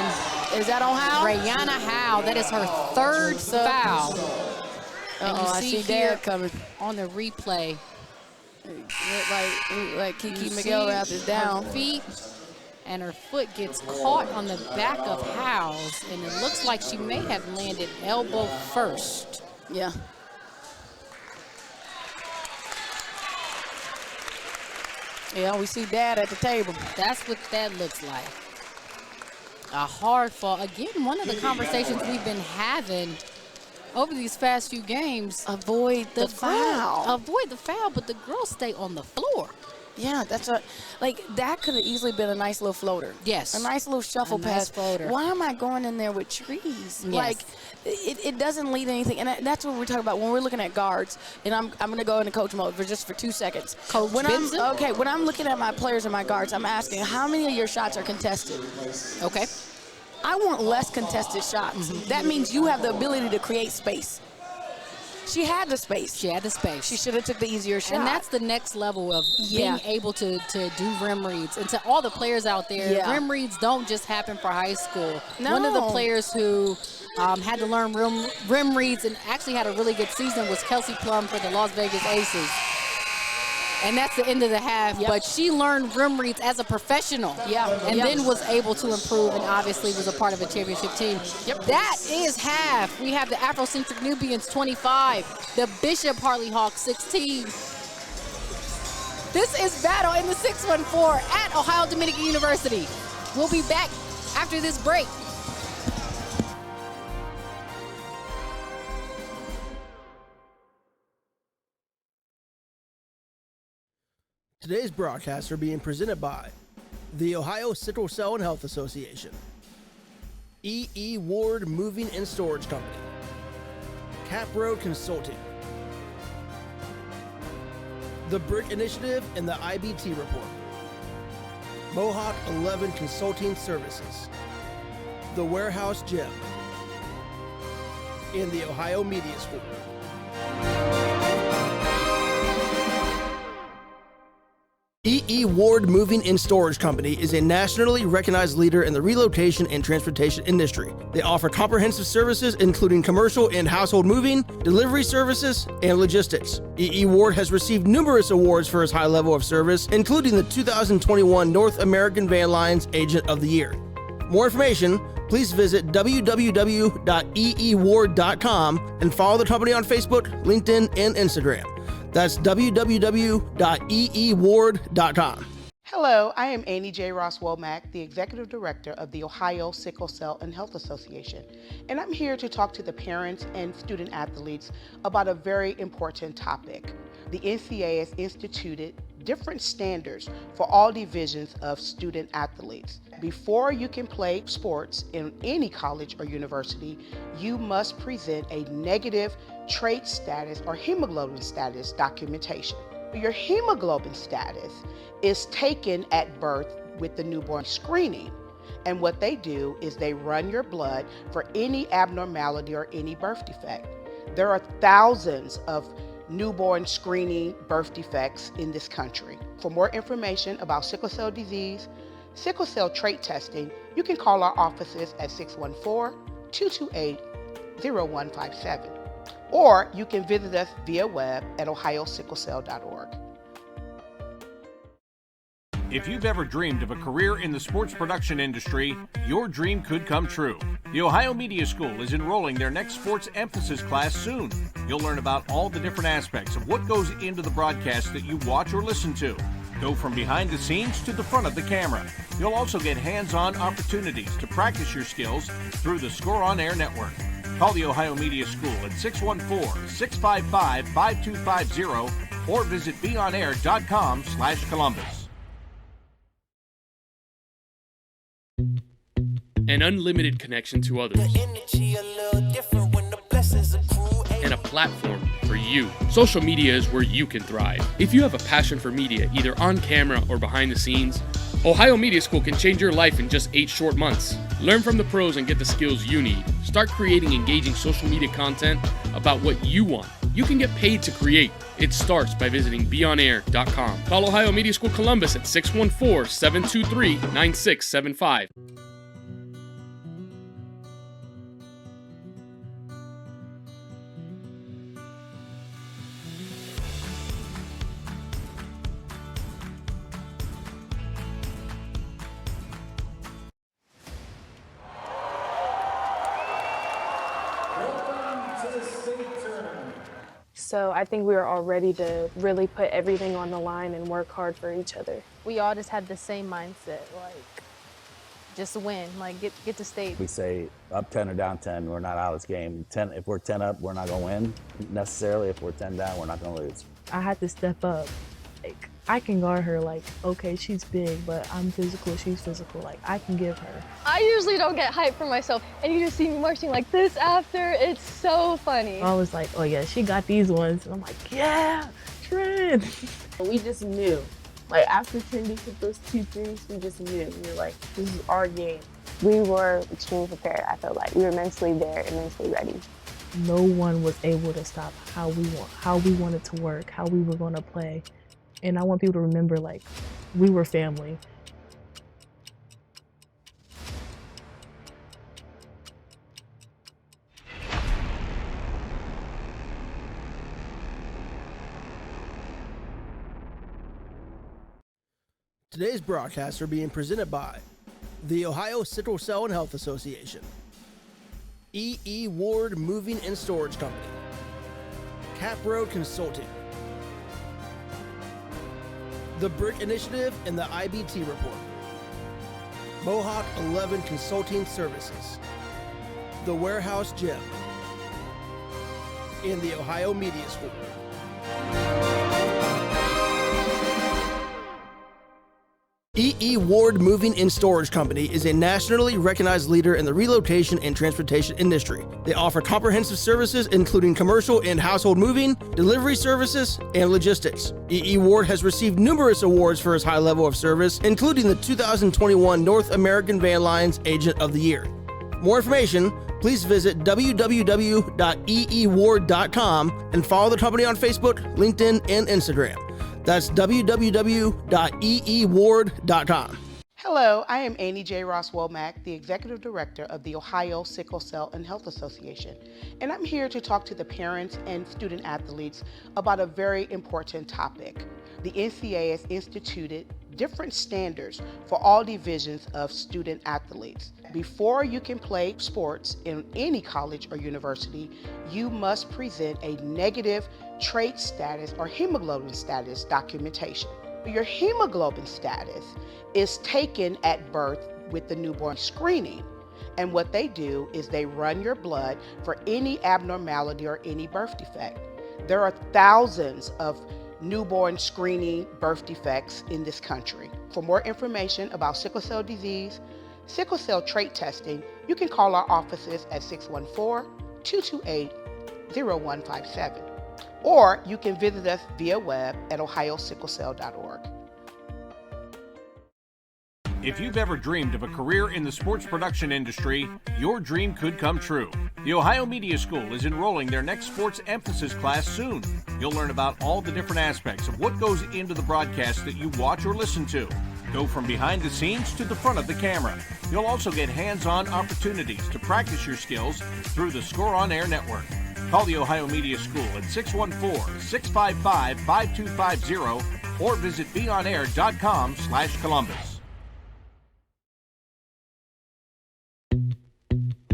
Is that on Hal? Rayana Howe. That is her third foul. And you see here coming on the replay. Like Kiki McElrath is down. Her feet and her foot gets caught on the back of Howe's. And it looks like she may have landed elbow first. Yeah. Yeah, we see Dad at the table. That's what that looks like. A hard fall. Again, one of the conversations we've been having over these past few games. Avoid the foul. Avoid the foul, but the girls stay on the floor. Yeah, that's that could have easily been a nice little floater. Yes. A nice little shuffle pass. Floater. Why am I going in there with trees? Yes. Like, it doesn't lead to anything. And that's what we're talking about when we're looking at guards. And I'm going to go into coach mode for 2 seconds. Coach Benson? When I'm looking at my players and my guards, I'm asking, how many of your shots are contested? Okay. I want less contested shots. Mm-hmm. That means you have the ability to create space. She had the space. She had the space. She should have took the easier shot. And that's the next level of being able to do rim reads. And to all the players out there, rim reads don't just happen for high school. No. One of the players who had to learn rim reads and actually had a really good season was Kelsey Plum for the Las Vegas Aces. And that's the end of the half. But she learned rim reads as a professional. And then was able to improve and obviously was a part of a championship team. That is half. We have the Afrocentric Nubians 25, the Bishop Hartley Hawks 16. This is battle in the 614 at Ohio Dominican University. We'll be back after this break. Today's broadcasts are being presented by the Ohio Sickle Cell and Health Association, E.E. Ward Moving and Storage Company, Cap Road Consulting, The Brick Initiative and the IBT Report, Mohawk 11 Consulting Services, The Warehouse Gym, and the Ohio Media School. E.E. Ward Moving and Storage Company is a nationally recognized leader in the relocation and transportation industry. They offer comprehensive services including commercial and household moving, delivery services, and logistics. E.E. Ward has received numerous awards for his high level of service, including the 2021 North American Van Lines Agent of the Year. More information, please visit www.eeward.com and follow the company on Facebook, LinkedIn, and Instagram. That's www.eeward.com. Hello, I am Annie J. Ross Womack, the Executive Director of the Ohio Sickle Cell and Health Association, and I'm here to talk to the parents and student athletes about a very important topic. The NCAA has instituted different standards for all divisions of student athletes. Before you can play sports in any college or university, you must present a negative trait status or hemoglobin status documentation. Your hemoglobin status is taken at birth with the newborn screening. And what they do is they run your blood for any abnormality or any birth defect. There are thousands of newborn screening birth defects in this country. For more information about sickle cell disease, sickle cell trait testing, you can call our offices at 614-228-0157. Or you can visit us via web at ohiosicklecell.org. If you've ever dreamed of a career in the sports production industry, your dream could come true. The Ohio Media School is enrolling their next sports emphasis class soon. You'll learn about all the different aspects of what goes into the broadcast that you watch or listen to. Go from behind the scenes to the front of the camera. You'll also get hands-on opportunities to practice your skills through the Score On Air network. Call the Ohio Media School at 614-655-5250 or visit beonair.com/Columbus. An unlimited connection to others, and a platform for you. Social media is where you can thrive. If you have a passion for media, either on camera or behind the scenes, Ohio Media School can change your life in just 8 short months. Learn from the pros and get the skills you need. Start creating engaging social media content about what you want. You can get paid to create. It starts by visiting beonair.com. Call Ohio Media School Columbus at 614-723-9675. So I think we were all ready to really put everything on the line and work hard for each other. We all just had the same mindset, like just win, like get to state. We say up 10 or down 10, we're not out of this game. 10, if we're 10 up, we're not gonna win necessarily. If we're 10 down, we're not gonna lose. I had to step up. Like, I can guard her, like, okay, she's big, but I'm physical, she's physical. Like, I can give her. I usually don't get hyped for myself, and you just see me marching like this after. It's so funny. I was like, oh yeah, she got these ones. And I'm like, yeah, Trent. We just knew. Like, after Trendy hit those 2 threes, we just knew. We were like, this is our game. We were extremely prepared, I felt like. We were mentally there and mentally ready. No one was able to stop how we wanted to work, how we were gonna play. And I want people to remember, like, we were family. Today's broadcasts are being presented by the Ohio Sickle Cell and Health Association, E.E. Ward Moving and Storage Company, Capro Consulting, The Brick Initiative and the IBT Report, Mohawk 11 Consulting Services, The Warehouse Gym, and the Ohio Media School. E.E. Ward Moving and Storage Company is a nationally recognized leader in the relocation and transportation industry. They offer comprehensive services including commercial and household moving, delivery services, and logistics. E.E. Ward has received numerous awards for his high level of service, including the 2021 North American Van Lines Agent of the Year. More information, please visit www.eeward.com and follow the company on Facebook, LinkedIn, and Instagram. That's www.eeward.com. Hello, I am Annie J. Ross Womack, the Executive Director of the Ohio Sickle Cell and Health Association, and I'm here to talk to the parents and student athletes about a very important topic. The NCAA has instituted different standards for all divisions of student athletes. Before you can play sports in any college or university, you must present a negative trait status or hemoglobin status documentation. Your hemoglobin status is taken at birth with the newborn screening. And what they do is they run your blood for any abnormality or any birth defect. There are thousands of newborn screening birth defects in this country. For more information about sickle cell disease, sickle cell trait testing, you can call our offices at 614-228-0157. Or you can visit us via web at ohiosicklecell.org. If you've ever dreamed of a career in the sports production industry, your dream could come true. The Ohio Media School is enrolling their next sports emphasis class soon. You'll learn about all the different aspects of what goes into the broadcast that you watch or listen to. Go from behind the scenes to the front of the camera. You'll also get hands-on opportunities to practice your skills through the Score On Air network. Call the Ohio Media School at 614-655-5250 or visit beonair.com/Columbus.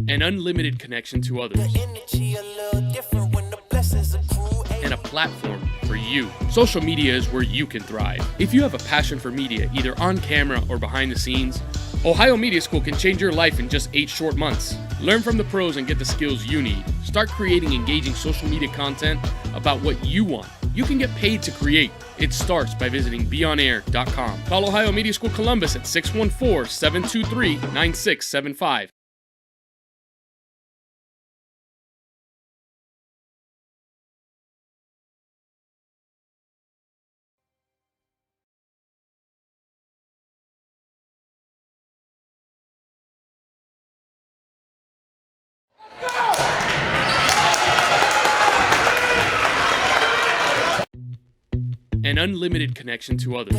An unlimited connection to others, and a platform for you. Social media is where you can thrive. If you have a passion for media, either on camera or behind the scenes, Ohio Media School can change your life in just 8 short months. Learn from the pros and get the skills you need. Start creating engaging social media content about what you want. You can get paid to create. It starts by visiting beonair.com. Call Ohio Media School Columbus at 614-723-9675. An unlimited connection to others,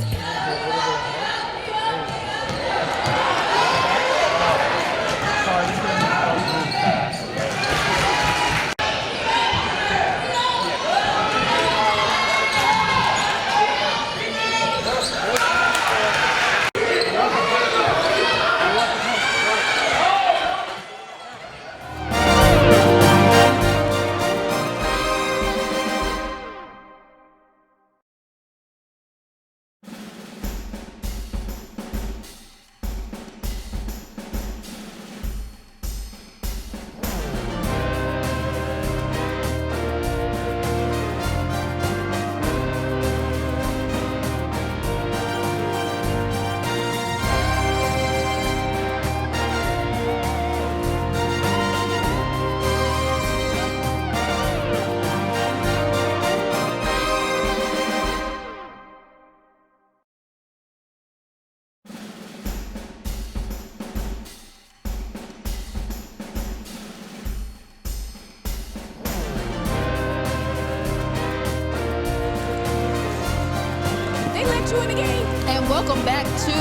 And welcome back to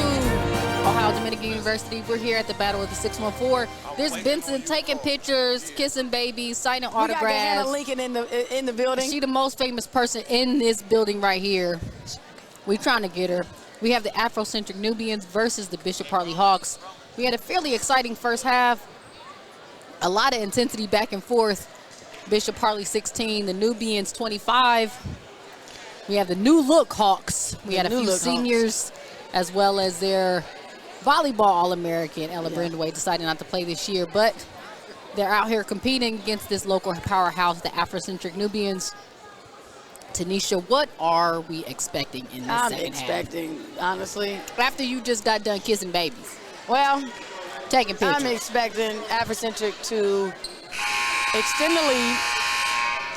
Ohio Dominican University. We're here at the Battle of the 614. There's Benson taking pictures, kissing babies, signing autographs. We got Hannah Lincoln in the building. She's the most famous person in this building right here. We're trying to get her. We have the Afrocentric Nubians versus the Bishop Hartley Hawks. We had a fairly exciting first half. A lot of intensity back and forth. Bishop Hartley 16, the Nubians 25. We have the new look Hawks. We had a few seniors as well as their volleyball All-American, Ella Brindway, decided not to play this year, but they're out here competing against this local powerhouse, the Africentric Nubians. Tenishia, what are we expecting in this second half? Honestly. After you just got done kissing babies. Well, taking pictures. I'm expecting Africentric to extend the lead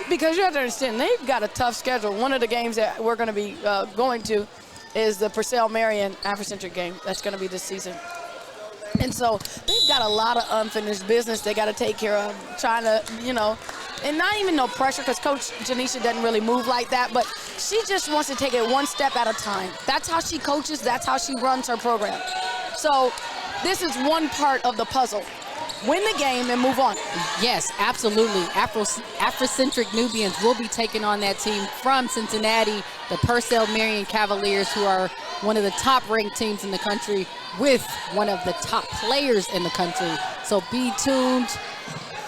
because you have to understand they've got a tough schedule. One of the games that we're going to be going to is the Purcell Marion Africentric game. That's going to be this season. And so they've got a lot of unfinished business they got to take care of, trying to, and not even no pressure because Coach Janisha doesn't really move like that, but she just wants to take it one step at a time. That's how she coaches. That's how she runs her program. So this is one part of the puzzle. Win the game and move on. Yes, absolutely. Africentric Nubians will be taking on that team from Cincinnati, the Purcell Marion Cavaliers, who are one of the top-ranked teams in the country with one of the top players in the country. So be tuned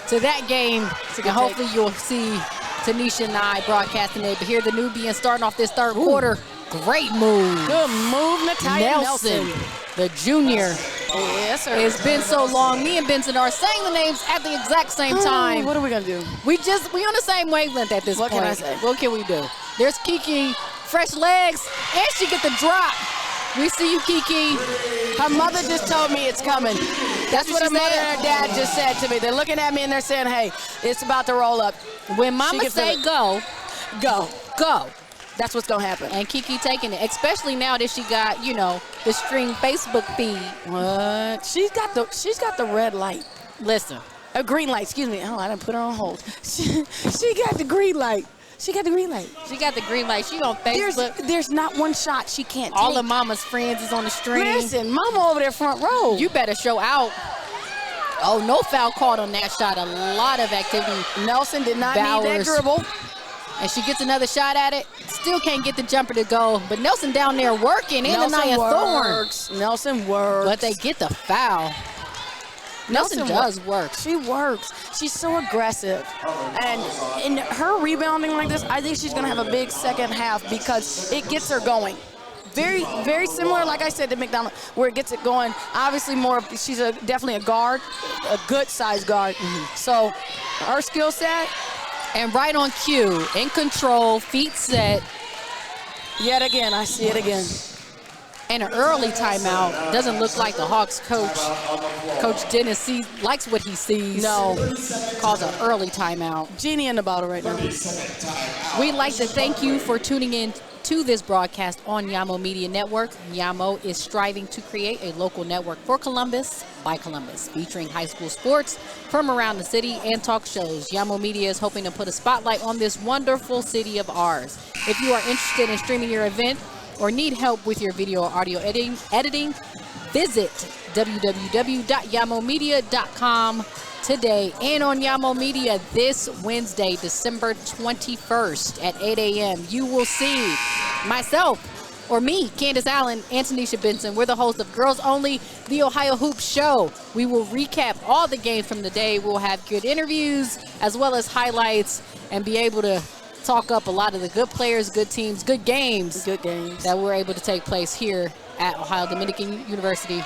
to that game, and hopefully you'll see Tanisha and I broadcasting it. But here the Nubians starting off this third quarter. Great move. Good move, Natalia Nelson. The junior. Yes, sir. It's been so long. Me and Benson are saying the names at the exact same time. What are we going to do? We on the same wavelength at this point. What can I say? What can we do? There's Kiki, fresh legs, and she get the drop. We see you, Kiki. Her mother just told me it's coming. That's what her mother and her dad just said to me. They're looking at me and they're saying, hey, it's about to roll up. When mama say go, go. Go. That's what's going to happen. And Kiki taking it, especially now that she got, the string Facebook feed. What? She's got the red light. Listen. A green light, excuse me. Oh, I didn't put her on hold. She got the green light. She got the green light. She got the green light. She on Facebook. There's not one shot she can't take. All of mama's friends is on the string. Listen, mama over there front row. You better show out. Oh, no foul called on that shot. A lot of activity. Nelson did not need that dribble. And she gets another shot at it. Still can't get the jumper to go. But Nelson down there working. And Anaya Thorne. Nelson works. But they get the foul. Nelson does work. She works. She's so aggressive. And in her rebounding like this, I think she's going to have a big second half because it gets her going. Very, very similar, like I said, to McDonald, where it gets it going. Obviously, she's definitely a guard, a good size guard. So her skill set. And right on cue, in control, feet set. Yet again, I see it again. And an early timeout. Doesn't look like the Hawks coach, Coach Dennis, likes what he sees. No. Calls an early timeout. Genie in the bottle right now. We'd like to thank you for tuning in to this broadcast on Yamo Media Network. Yamo is striving to create a local network for Columbus by Columbus, featuring high school sports from around the city and talk shows. Yamo Media is hoping to put a spotlight on this wonderful city of ours. If you are interested in streaming your event or need help with your video or audio editing, visit www.yamomedia.com today. And on Yamo Media this Wednesday, December 21st at 8 a.m., you will see myself, or me, Candace Allen, and Tenishia Benson. We're the host of Girls Only, the Ohio Hoop Show. We will recap all the games from the day. We'll have good interviews as well as highlights and be able to talk up a lot of the good players, good teams, good games that were able to take place here at Ohio Dominican University.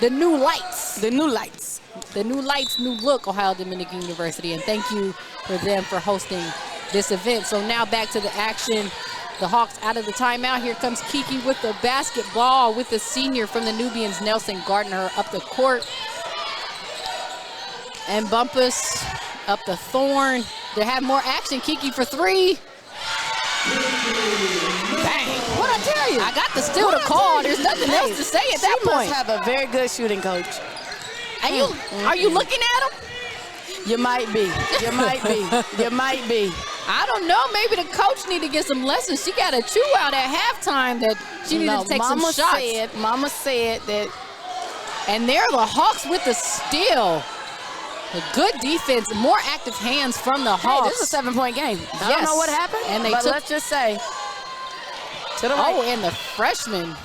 The new lights. The new lights. The new lights, new look, Ohio Dominican University. And thank you for them for hosting this event. So now back to the action. The Hawks out of the timeout. Here comes Kiki with the basketball with the senior from the Nubians, Nelson, guarding her up the court. And Bumpus up the Thorn. They have more action. Kiki for three. Bang. What I tell you? I got the steal to call. There's nothing else to say at that point. She must have a very good shooting coach. And are you looking at him? You might be. You might be. You might be. I don't know. Maybe the coach need to get some lessons. She got a chew out at halftime that she needed to take some shots. Mama said that. And there the Hawks with the steal. A good defense, more active hands from the Hawks. Hey, this is a 7-point game. I don't know what happened, and let's just say. To the right. Oh, and the freshman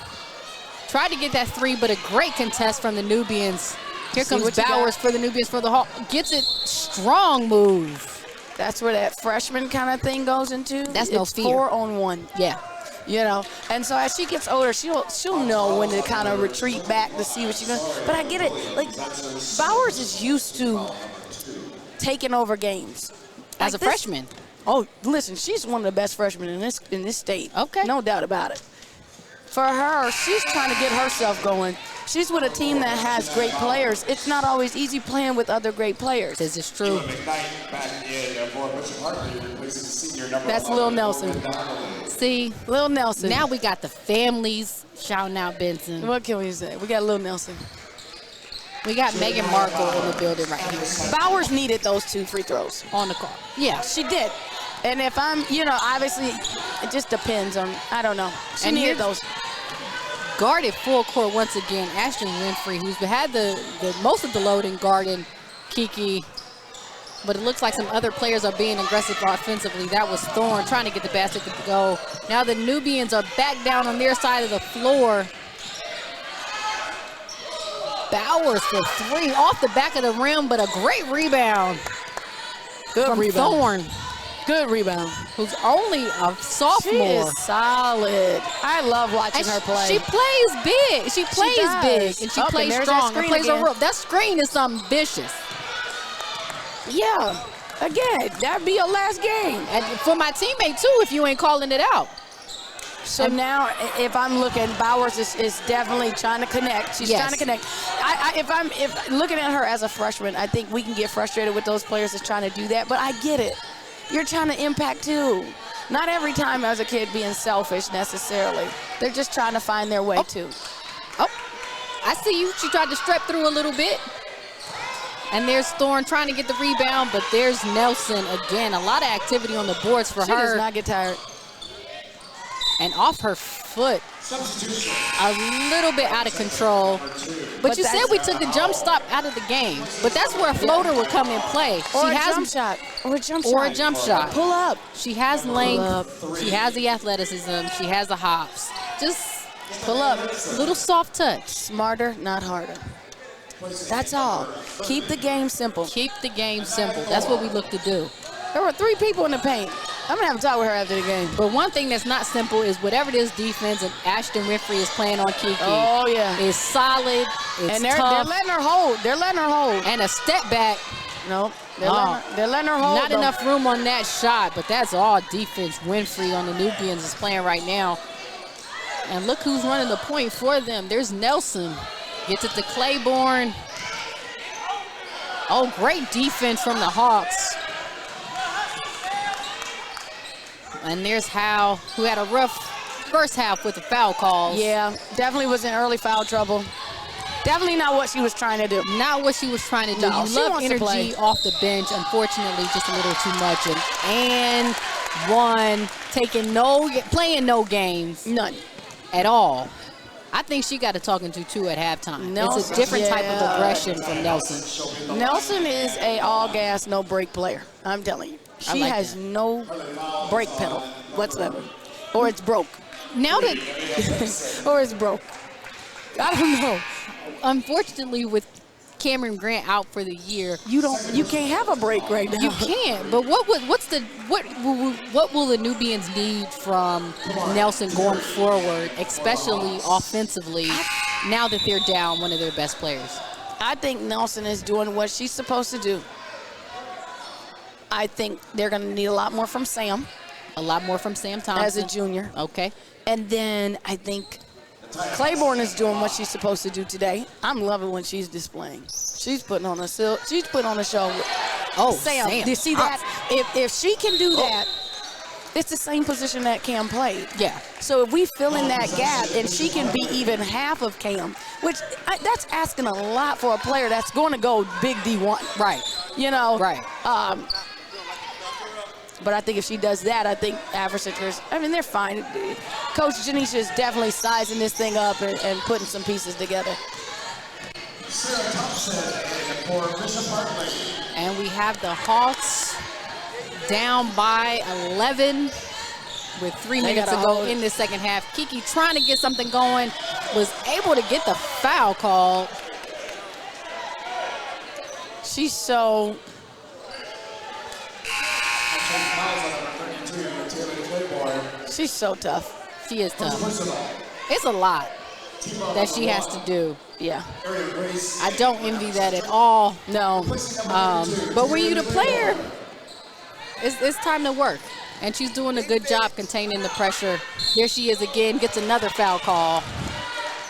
tried to get that three, but a great contest from the Nubians. Here comes Bowers for the Nubians for the Hawks. Gets it, strong move. That's where that freshman kind of thing goes into. That's no fear. 4-on-1. Yeah. You know, and so as she gets older, she'll know when to kind of retreat back to see what she's going to. But I get it. Like, Bowers is used to taking over games. As a freshman. Oh, listen, she's one of the best freshmen in this state. Okay. No doubt about it. For her, she's trying to get herself going. She's with a team that has great players. It's not always easy playing with other great players. This is true. That's Lil Nelson. See, Lil Nelson. Now we got the families shouting out Benson. What can we say? We got Lil Nelson. We got Meghan Markle in the building right here. Bowers needed those 2 free throws. On the court. Yeah, she did. And if I'm, obviously, it just depends on, I don't know. She needed those. Guarded full court once again, Ashton Winfrey, who's had the most of the load in guarding Kiki. But it looks like some other players are being aggressive offensively. That was Thorne trying to get the basket to go. Now the Nubians are back down on their side of the floor. Bowers for three off the back of the rim, but a great rebound. Good from rebound. Thorne. Good rebound. who's only a sophomore. She is solid. I love watching her play. She plays big. She plays big, and she plays there's strong. that And plays screen a that screen is something vicious. Yeah. Again, that'd be your last game. And for my teammate, too, if you ain't calling it out. So now, if I'm looking, Bowers is definitely trying to connect. She's trying to connect. If looking at her as a freshman, I think we can get frustrated with those players that's trying to do that. But I get it. You're trying to impact too. Not every time as a kid being selfish necessarily. They're just trying to find their way too. Oh, I see you. She tried to strep through a little bit. And there's Thorne trying to get the rebound, but there's Nelson again. A lot of activity on the boards for her. She does not get tired. And off her foot, a little bit out of control. But you said we took the jump stop out of the game. But that's where a floater would come in play. Or a jump shot. Or a jump shot. Or a jump shot. Pull up. She has length. She has the athleticism. She has the hops. Just pull up. Little soft touch. Smarter, not harder. That's all. Keep the game simple. Keep the game simple. That's what we look to do. There were 3 people in the paint. I'm going to have a talk with her after the game. But one thing that's not simple is whatever this defense and Ashton Winfrey is playing on Kiki. Oh, yeah. Is solid. It's and they're tough. letting her hold. They're letting her hold. And a step back. Nope. They're letting her hold. Not enough room on that shot, but that's all defense Winfrey on the Nubians is playing right now. And look who's running the point for them. There's Nelson. Gets it to Claiborne. Oh, great defense from the Hawks. And there's Howe, who had a rough first half with the foul calls. Yeah, definitely was in early foul trouble. Definitely not what she was trying to do. Not what she was trying to do. No, you she love wants to play. energy off the bench. Unfortunately, just a little too much. And one, playing no games. None. At all. I think she got a talking to, too, at halftime. Nelson, it's a different type of aggression from Nelson. Nelson is a all-gas, no-break player. I'm telling you. She has no break pedal whatsoever. Or it's broke. Now that or it's broke. I don't know. Unfortunately, with Cameron Grant out for the year, you can't have a break right now. You can't. But what will the Nubians need from Nelson going forward, especially offensively, now that they're down one of their best players? I think Nelson is doing what she's supposed to do. I think they're going to need a lot more from Sam. A lot more from Sam Thompson. As a junior. Okay. And then I think Claiborne is doing what she's supposed to do today. I'm loving when she's displaying. She's putting on a show. Oh, Sam. Do you see that? If she can do that, it's the same position that Cam played. Yeah. So if we fill in that gap and she can be even half of Cam, that's asking a lot for a player that's going to go big D1. Right. You know? Right. But I think if she does that, I think Africentric, they're fine. Coach Tenishia is definitely sizing this thing up and putting some pieces together. And we have the Hawks down by 11 with 3 minutes to go in the second half. Kiki trying to get something going, was able to get the foul call. She's so... She's so tough. She is tough. It's a lot that she has to do. Yeah. I don't envy that at all. No. But when you're the player, it's time to work. And she's doing a good job containing the pressure. There she is again, gets another foul call.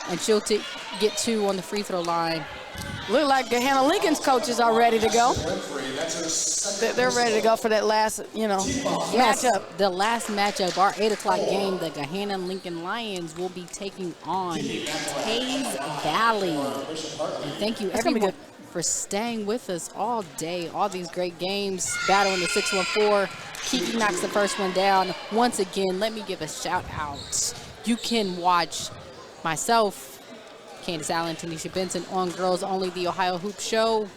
And she'll get 2 on the free throw line. Look like Hannah Lincoln's coaches are ready to go. They're ready to go for that last, matchup. The last matchup, our 8 o'clock game, the Gahanna Lincoln Lions will be taking on Hayes Valley. And thank you everyone for staying with us all day. All these great games, battling the 614. Kiki knocks the first one down. Once again, let me give a shout out. You can watch myself, Candace Allen, Tenishia Benson on Girls Only, the Ohio Hoop Show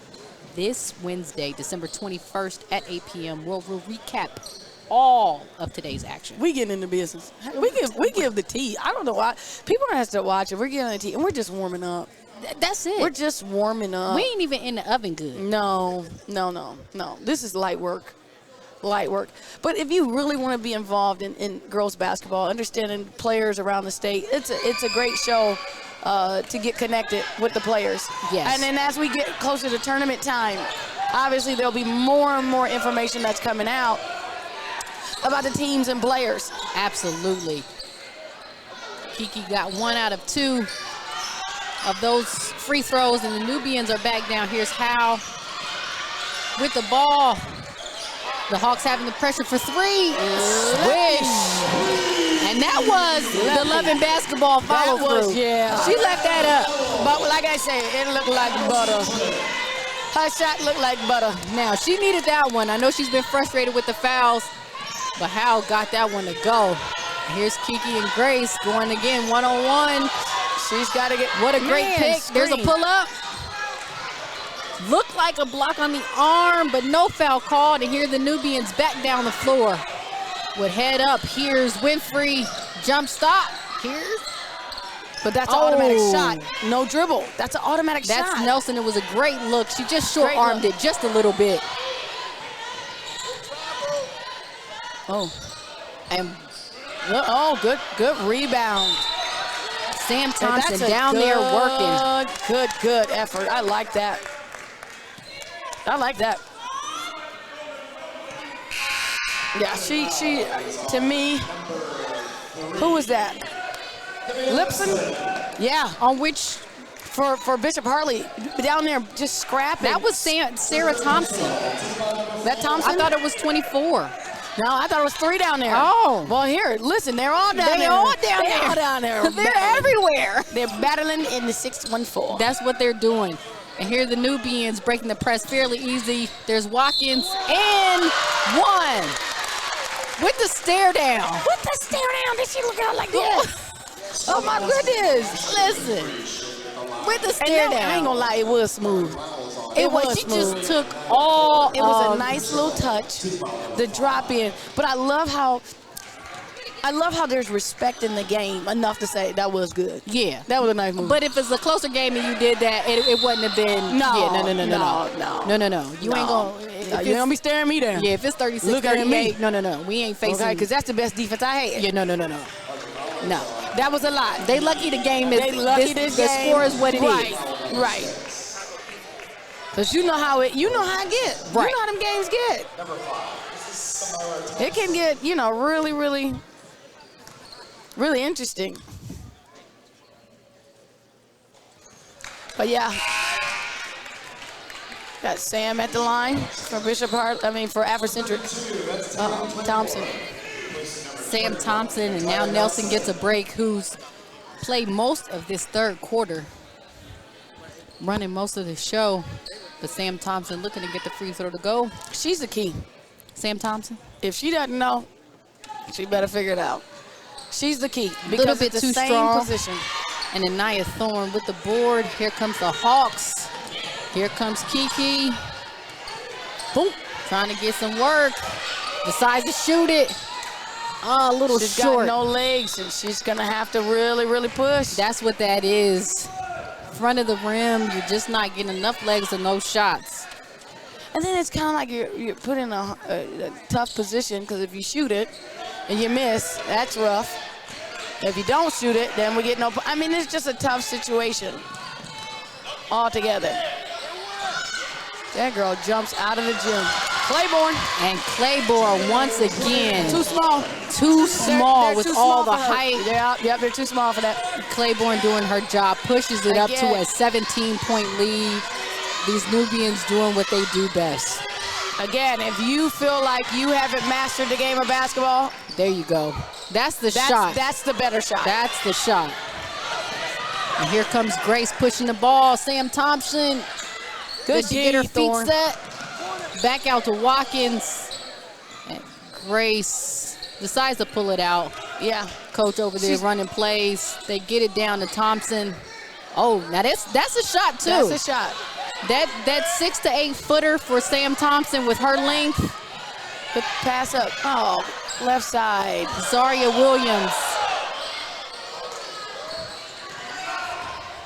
this Wednesday, December 21st at 8 p.m. We'll recap all of today's action. We get into business. We give the tea. I don't know why. People don't have to watch it. We're getting the tea, and we're just warming up. That's it. We're just warming up. We ain't even in the oven good. No. This is light work. light work. But if you really want to be involved in girls basketball, understanding players around the state, it's a great show to get connected with the players. Yes. And then as we get closer to tournament time, obviously there'll be more and more information that's coming out about the teams and players. Absolutely. Kiki got 1 out of 2 of those free throws, and the Nubians are back down. Here's Howe with the ball. The Hawks having the pressure for 3. Swish. And that was the Lovin basketball follow through. Yeah. She left that up. But like I say, it looked like butter. Her shot looked like butter. Now, she needed that one. I know she's been frustrated with the fouls, but Howe got that one to go. Here's Kiki and Grace going again, one-on-one. She's got to get. What a great pick. There's a pull-up. Looked like a block on the arm, but no foul called. And here the Nubians back down the floor with head up. Here's Winfrey. Jump stop. Here's. But that's an automatic shot. No dribble. That's an automatic shot. That's Nelson. It was a great look. She just short-armed it just a little bit. And good rebound. Sam Thompson down there working. Good effort. I like that. Yeah, she to me, who was that? Lipson? Yeah. On which? For Bishop Hartley, down there just scrapping. That was Sarah Thompson. That Thompson? I thought it was 24. No, I thought it was 3 down there. Oh. Well, here, listen, they're all down there. They're all down there. They're everywhere. They're battling in the 6-1-4. That's what they're doing. And here the Nubians breaking the press fairly easy. There's Watkins and 1. With the stare down. Did she look out like that? Oh, my goodness. Listen. With the stare down. I ain't gonna lie, it was smooth. It was smooth. Just took all. It was a nice little touch, the drop in. But I love how there's respect in the game enough to say that was good. Yeah, that was a nice move. But if it's a closer game and you did that, it wouldn't have been. No. You ain't gonna. You don't be staring me down. Yeah, if it's 36-38, no. We ain't facing. Okay, because that's the best defense I had. Yeah, no. No, that was a lot. They lucky the game is. The score is what it is. Right. Because you know how it get. Right. You know how them games get. It can get, really, really, really interesting. But yeah. Got Sam at the line for for Africentric. Thompson. Sam Thompson, and now Nelson gets a break, who's played most of this third quarter, running most of the show. But Sam Thompson looking to get the free throw to go. She's the key. Sam Thompson? If she doesn't know, she better figure it out. She's the key. A little bit too strong. Position. And Anaya Thorne with the board. Here comes the Hawks. Here comes Kiki. Boom. Trying to get some work. Decides to shoot it. Oh, a little she's short. Got no legs, and she's going to have to really, really push. That's what that is. Front of the rim, you're just not getting enough legs or no shots. And then it's kind of like you're put in a tough position, because if you shoot it and you miss, that's rough. If you don't shoot it, then we get no. I mean, it's just a tough situation altogether. That girl jumps out of the gym. Claiborne. And Claiborne once again. Too small. Too small they're with too all small the height. They're too small for that. Claiborne doing her job. Pushes it up to a 17-point lead. These Nubians doing what they do best. Again, if you feel like you haven't mastered the game of basketball. There you go. That's the shot. That's the better shot. That's the shot. And here comes Grace pushing the ball. Sam Thompson. Good to get her feet set. Back out to Watkins. And Grace decides to pull it out. Yeah. Coach over there running plays. They get it down to Thompson. Oh, now that's a shot too. That's a shot. That 6 to 8 footer for Sam Thompson with her length. Good pass up. Oh, left side. Zaria Williams.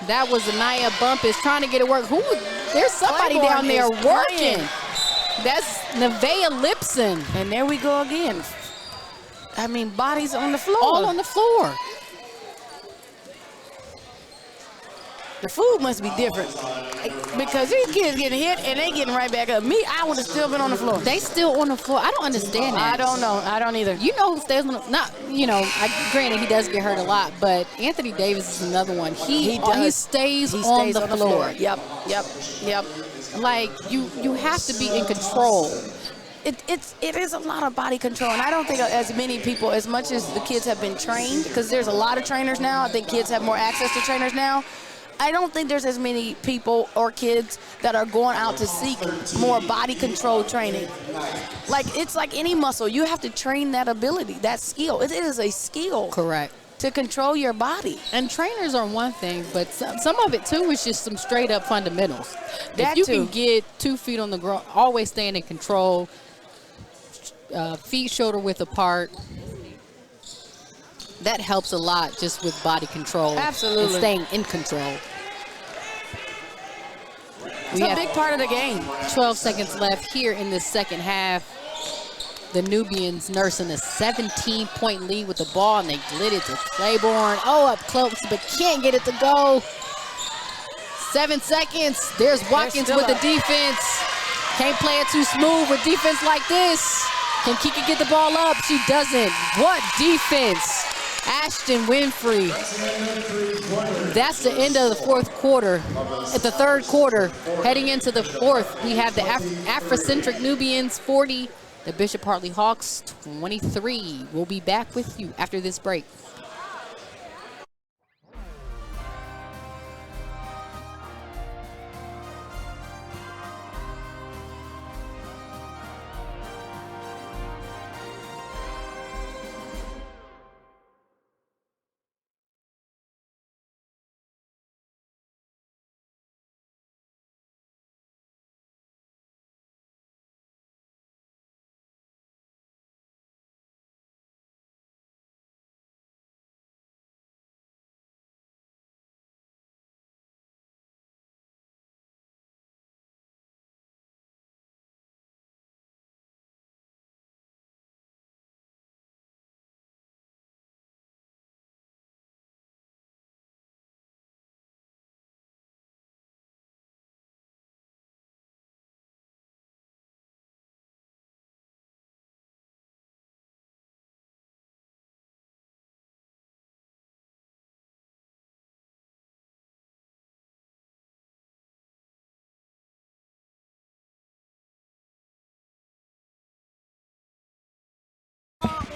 That was Anaya Bumpus trying to get it work. There's somebody down there working. That's Nevaeh Lipson. And there we go again. I mean, bodies on the floor. All on the floor. The food must be different because these kids getting hit and they getting right back up. Me, I would have still been on the floor. They still on the floor. I don't understand that. I don't know. I don't either. You know who stays on the, granted he does get hurt a lot, but Anthony Davis is another one. He stays on the floor. Yep. Like you have to be in control. It is a lot of body control, and I don't think as many people, as much as the kids have been trained, because there's a lot of trainers now. I think kids have more access to trainers now. I don't think there's as many people or kids that are going out to seek more body control training. Like, it's like any muscle. You have to train that ability, that skill. It is a skill. Correct. To control your body. And trainers are one thing, but some of it, too, is just some straight-up fundamentals. That if you can get 2 feet on the ground, always staying in control, feet shoulder width apart, that helps a lot just with body control. Absolutely. And staying in control. It's a big part of the game. 12 seconds left here in the second half. The Nubians nursing a 17-point lead with the ball, and they glit it to Claiborne. Oh, up close, but can't get it to go. 7 seconds. There's Watkins with the defense. Can't play it too smooth with defense like this. Can Kika get the ball up? She doesn't. What defense? Ashton Winfrey. That's the end of the fourth quarter. At the third quarter, heading into the fourth, we have the Africentric Nubians 40, the Bishop Hartley Hawks 23. We'll be back with you after this break.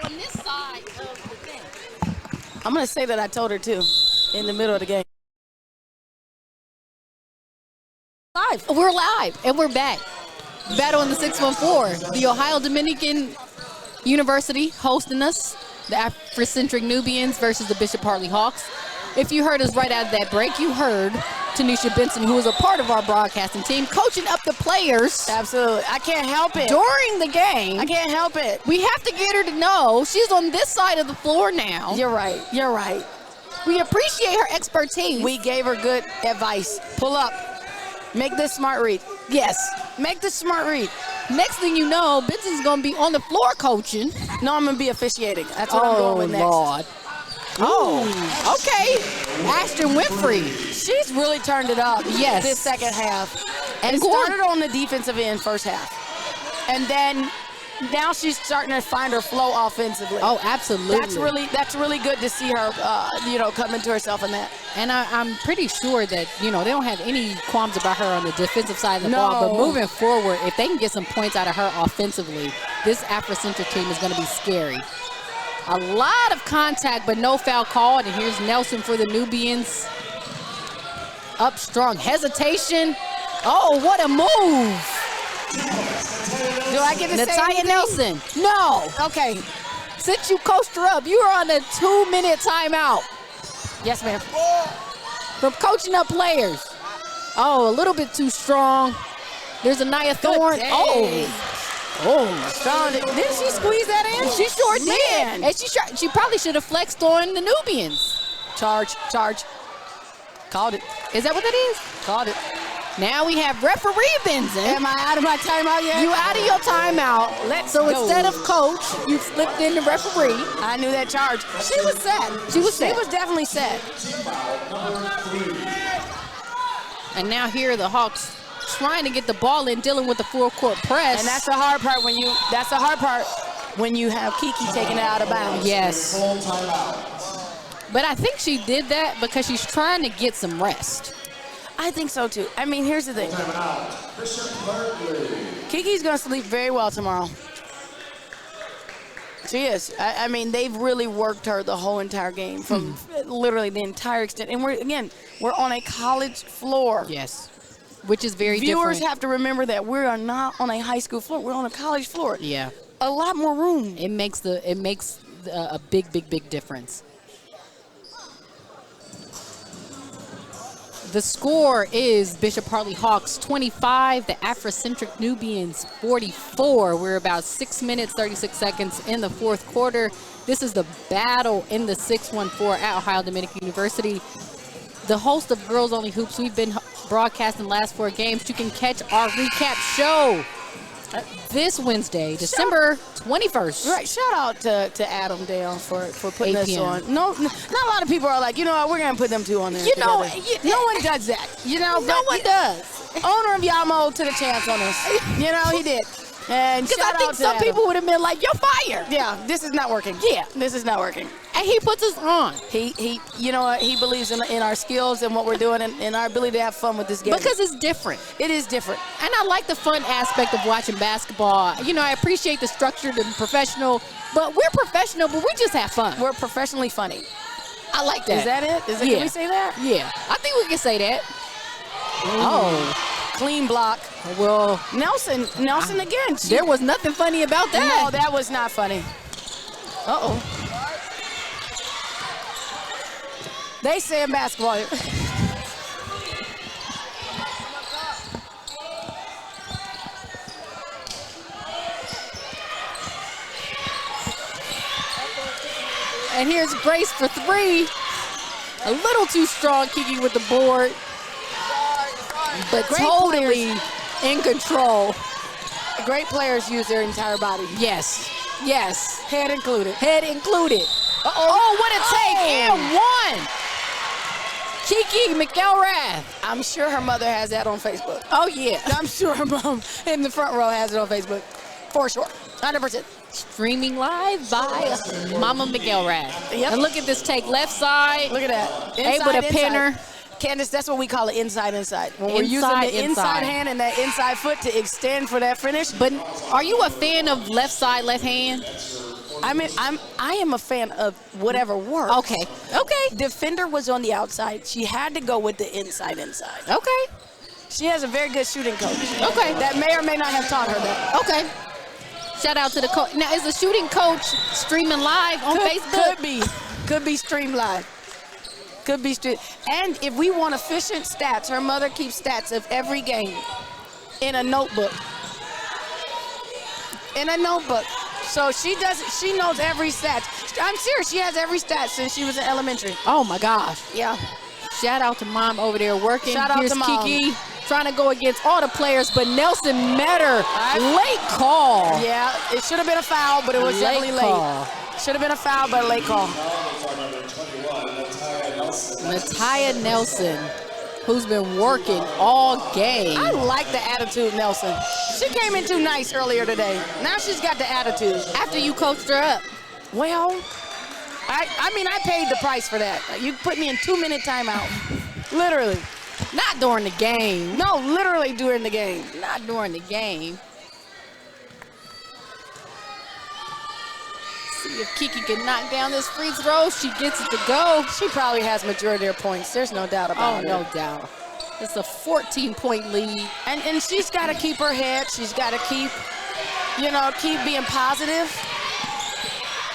On this side of the thing. I'm going to say that I told her, too, in the middle of the game. Live. We're live, and we're back. Battle in the 614. The Ohio Dominican University hosting us. The Africentric Nubians versus the Bishop Hartley Hawks. If you heard us right out of that break, you heard Tenishia Benson, who was a part of our broadcasting team, coaching up the players. Absolutely. I can't help it. During the game. I can't help it. We have to get her to know she's on this side of the floor now. You're right. You're right. We appreciate her expertise. We gave her good advice. Pull up. Make this smart read. Yes. Make this smart read. Next thing you know, Benson's going to be on the floor coaching. No, I'm going to be officiating. That's what I'm going with next. Lord. Oh, okay. Ashton Winfrey. She's really turned it up. Yes. This second half. And it started on the defensive end first half. And then now she's starting to find her flow offensively. Oh, absolutely. That's really good to see her, come into herself in that. And I'm pretty sure that, they don't have any qualms about her on the defensive side of the ball. But moving forward, if they can get some points out of her offensively, this Africentric team is going to be scary. A lot of contact, but no foul called. And here's Nelson for the Nubians. Up strong. Hesitation. Oh, what a move. Do I get to say Natalia Nelson. No. Okay. Since you coached her up, you are on a 2-minute timeout. Yes, ma'am. From coaching up players. Oh, a little bit too strong. There's Anaya Thorne. Oh, strong. Didn't she squeeze that in? She sure did. And she probably should have flexed on the Nubians. Charge. Called it. Is that what that is? Called it. Now we have referee Benson. Am I out of my timeout yet? You out of your timeout. So instead of coach, you flipped in the referee. I knew that charge. She was set. She was set. She was definitely set. And now here are the Hawks trying to get the ball in, dealing with the full court press. And that's the hard part when you have Kiki taking it out of bounds. Yes. But I think she did that because she's trying to get some rest. I think so too. I mean, here's the thing. Kiki's going to sleep very well tomorrow. She is. I mean, they've really worked her the whole entire game from literally the entire extent. And we're on a college floor. Yes. Which is very Viewers different. have to remember that we are not on a high school floor. We're on a college floor. Yeah. A lot more room. It makes a big difference. The score is Bishop Hartley Hawks 25, the Africentric Nubians 44. We're about 6 minutes, 36 seconds in the fourth quarter. This is the battle in the 614 at Ohio Dominican University. The host of Girls Only Hoops, we've been broadcasting the last 4 games. You can catch our recap show this Wednesday, December 21st. Right. Shout out to Adam Dale for putting 8 this p.m. on. No, not a lot of people are like, you know what, we're going to put them two on there. No one does that. No one does. Owner of Yamo took a chance on us. He did. And because I think some Adam. people would have been like, you're fired. Yeah, this is not working. Yeah. This is not working. And he puts us on. He you know what? He believes in our skills and what we're doing and our ability to have fun with this game. Because it's different. It is different. And I like the fun aspect of watching basketball. I appreciate the structured and professional, but we're professional, but we just have fun. We're professionally funny. I like that. Is that it? Yeah. Can we say that? Yeah. I think we can say that. Oh. Clean block. Well, Nelson again. There was nothing funny about that. No, that was not funny. Uh-oh. They say in basketball. And here's Grace for 3. A little too strong, Kiki with the board. But Great totally in control. Great players use their entire body. Yes. Head included. Oh, what a take. And 1. Kiki McElrath. I'm sure her mother has that on Facebook. Oh, yeah. I'm sure her mom in the front row has it on Facebook. For sure. 100%. Streaming live by Mama McElrath. Yep. And look at this take. Left side. Look at that. Able to pin her. Candace, that's what we call it inside. When we're using the inside hand and that inside foot to extend for that finish. But are you a fan of left side, left hand? I am a fan of whatever works. Okay. Defender was on the outside. She had to go with the inside. Okay. She has a very good shooting coach. Okay. That may or may not have taught her that. Okay. Shout out to the coach. Now, is the shooting coach streaming live on Facebook? Could be streamed live. And if we want efficient stats, her mother keeps stats of every game in a notebook. So she knows every stat. I'm serious. She has every stat since she was in elementary. Oh my gosh. Yeah. Shout out to Mom over there working. Shout out Here's to Mom. Kiki trying to go against all the players, but Nelson met her. Late call. Yeah, it should have been a foul, but it was definitely late. Should have been a foul, but a late call. Natia Nelson, who's been working all game. I like the attitude, Nelson. She came in too nice earlier today. Now she's got the attitude. After you coached her up. Well, I paid the price for that. You put me in 2-minute timeout. Literally. Not during the game. No, literally during the game. Not during the game. See if Kiki can knock down this free throw. She gets it to go. She probably has majority of points. There's no doubt about it. Oh, no doubt. It's a 14-point lead. And she's got to keep her head. She's got to keep being positive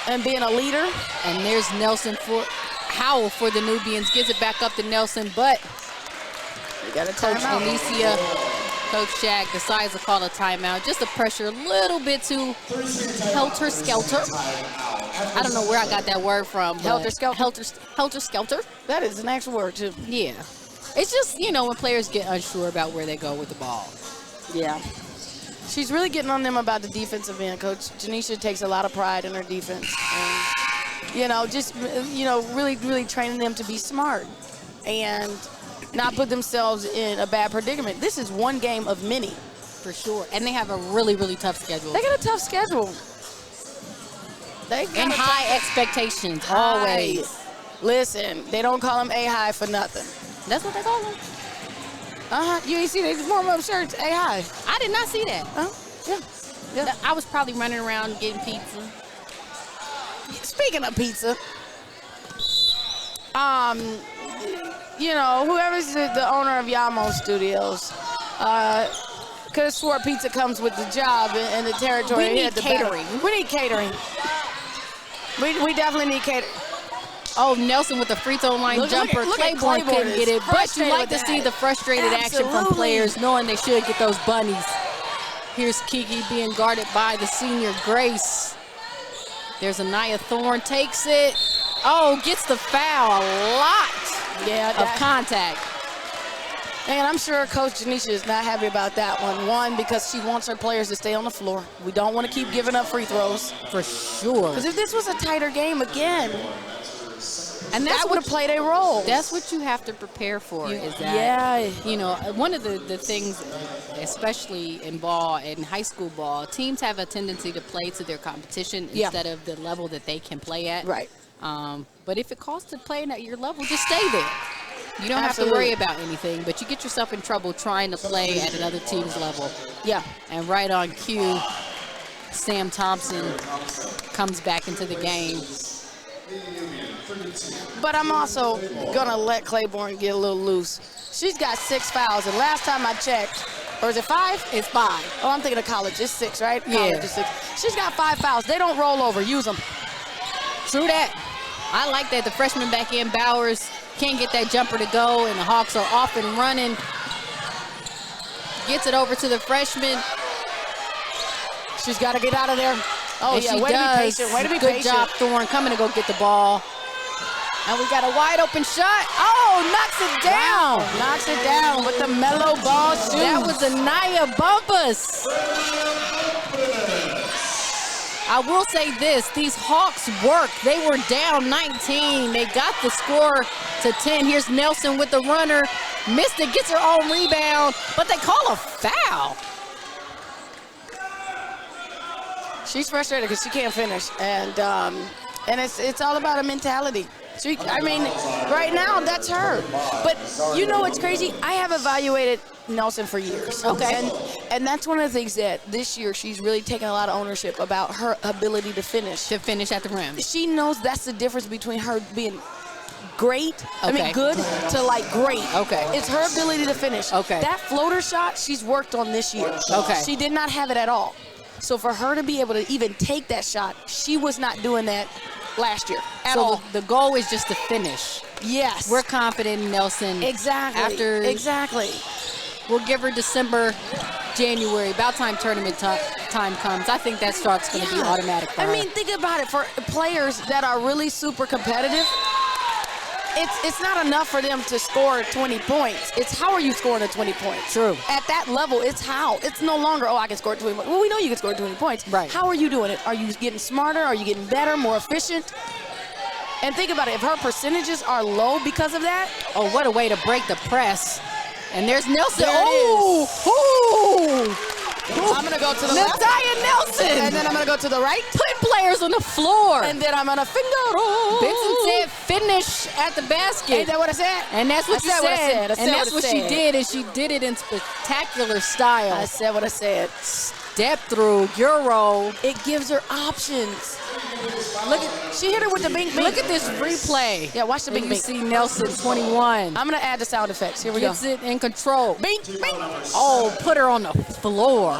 and being a leader. And there's Nelson Howell for the Nubians. Gives it back up to Nelson, but we got a Coach timeout. Alicia, Coach Shaq decides to call a timeout. Just to pressure a little bit too helter-skelter. I don't know where I got that word from. Helter-skelter? Helter-skelter. That is an actual word, too. Yeah. It's just, when players get unsure about where they go with the ball. Yeah. She's really getting on them about the defensive end. Coach Tenishia takes a lot of pride in her defense. And, really, really training them to be smart and not put themselves in a bad predicament. This is one game of many. For sure. And they have a really, really tough schedule. They got a tough schedule. And high expectations, always. Listen, they don't call them A-High for nothing. That's what they call them. You ain't see they warm-up shirts, A-High. I did not see that. Yeah. I was probably running around getting pizza. Speaking of pizza, whoever's the owner of Yamo Studios, could have swore pizza comes with the job and the territory. We need catering. We need catering. We definitely need catering. Oh, Nelson with the free throw line jumper. Claiborne couldn't get it, but you like to see the frustrated action from players knowing they should get those bunnies. Here's Kiki being guarded by the senior Grace. There's Anaya Thorne, takes it. Oh, gets the foul. A lot of contact. And I'm sure Coach Tenishia is not happy about that one. One, because she wants her players to stay on the floor. We don't want to keep giving up free throws. For sure. Because if this was a tighter game again, and that would have played a role. That's what you have to prepare for. One of the things, especially in ball and high school ball, teams have a tendency to play to their competition instead of the level that they can play at. Right. But if it costs to play at your level, just stay there. You don't have to worry about anything, but you get yourself in trouble trying to play at another team's level. Yeah. And right on cue, Sam Thompson comes back into the game. But I'm also going to let Claiborne get a little loose. She's got 6 fouls, and last time I checked, or is it 5? It's 5. Oh, I'm thinking of college. It's 6, right? Yeah. College is 6. She's got 5 fouls. They don't roll over. Use them. True that. I like that. The freshman back in, Bowers, can't get that jumper to go, and the Hawks are off and running. Gets it over to the freshman. She's got to get out of there. Oh, and yeah, she way does. to be patient. Way to be Good patient. job, Thorne, coming to go get the ball. And we got a wide open shot. Oh, knocks it down. Wow. Knocks it down with the mellow ball shoot. That was Anaya Bumpus. I will say this, these Hawks work. They were down 19. They got the score to 10. Here's Nelson with the runner. Missed it, gets her own rebound, but they call a foul. She's frustrated because she can't finish. And it's all about a mentality. Right now, that's her. But you know what's crazy? I have evaluated Nelson for years. Okay. And that's one of the things that this year she's really taken a lot of ownership about her ability to finish. To finish at the rim. She knows that's the difference between her being great, Okay. good to like great. Okay. It's her ability to finish. Okay. That floater shot she's worked on this year. Okay. She did not have it at all. So for her to be able to even take that shot, she was not doing that last year at all. The goal is just to finish. Yes. We're confident in Nelson. Exactly. Exactly. We'll give her December, January, about time tournament time comes. I think that start's going to be automatic for her. I mean, think about it. For players that are really super competitive, it's not enough for them to score 20 points. It's how are you scoring the 20 points? True. At that level, it's how. It's no longer, I can score 20 points. Well, we know you can score 20 points. Right. How are you doing it? Are you getting smarter? Are you getting better, more efficient? And think about it. If her percentages are low because of that. Oh, what a way to break the press. And there's Nelson. There it is. Ooh. I'm going to go to the left. Natalia Nelson. And then I'm going to go to the right. Putting players on the floor. And then I'm going to finger roll. Benson said finish at the basket. Ain't that what I said? And that's what you said. I said. And that's what she did, and she did it in spectacular style. I said what I said. Step through, Euro. It gives her options. Look at, she hit her with the bing bing. Look at this replay. Yeah, watch the bing you bing. see Nelson, 21. I'm going to add the sound effects. Here we Gets go. it in control. Bing, bing. Oh, put her on the floor.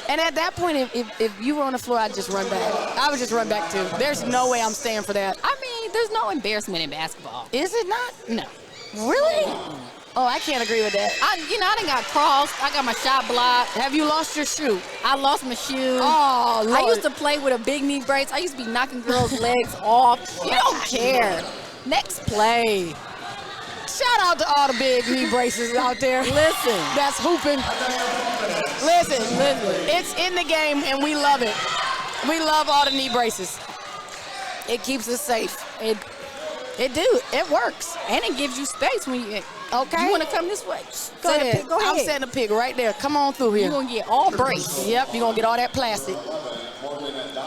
And at that point, if you were on the floor, I'd just run back. I would just run back too. There's no way I'm staying for that. I mean, there's no embarrassment in basketball. Is it not? No. Really? Oh, I can't agree with that. I done got crossed. I got my shot blocked. Have you lost your shoe? I lost my shoe. Oh, Lord. I used to play with a big knee brace. I used to be knocking girls' legs off. You don't care. Next play. Shout out to all the big knee braces out there. Listen. That's hooping. Listen. It's in the game, and we love it. We love all the knee braces. It keeps us safe. It works. And it gives you space when you. Okay. You want to come this way? Go ahead. Go ahead. I'm setting a pick right there. Come on through here. You're going to get all brace. Yep, you're going to get all that plastic.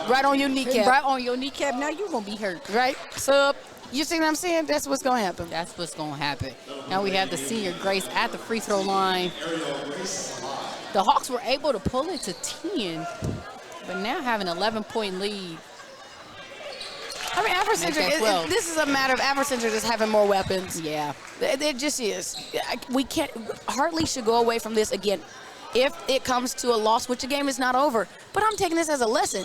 Right on your kneecap. Right on your kneecap. Now you're going to be hurt. Right? So, you see what I'm saying? That's what's going to happen. That's what's going to happen. Now we have the senior Grace at the free throw line. The Hawks were able to pull it to 10, but now have an 11-point lead. I mean, Africentric, this is a matter of Africentric just having more weapons. Yeah. It just is. We can't, Hartley should go away from this again if it comes to a loss, which the game is not over. But I'm taking this as a lesson.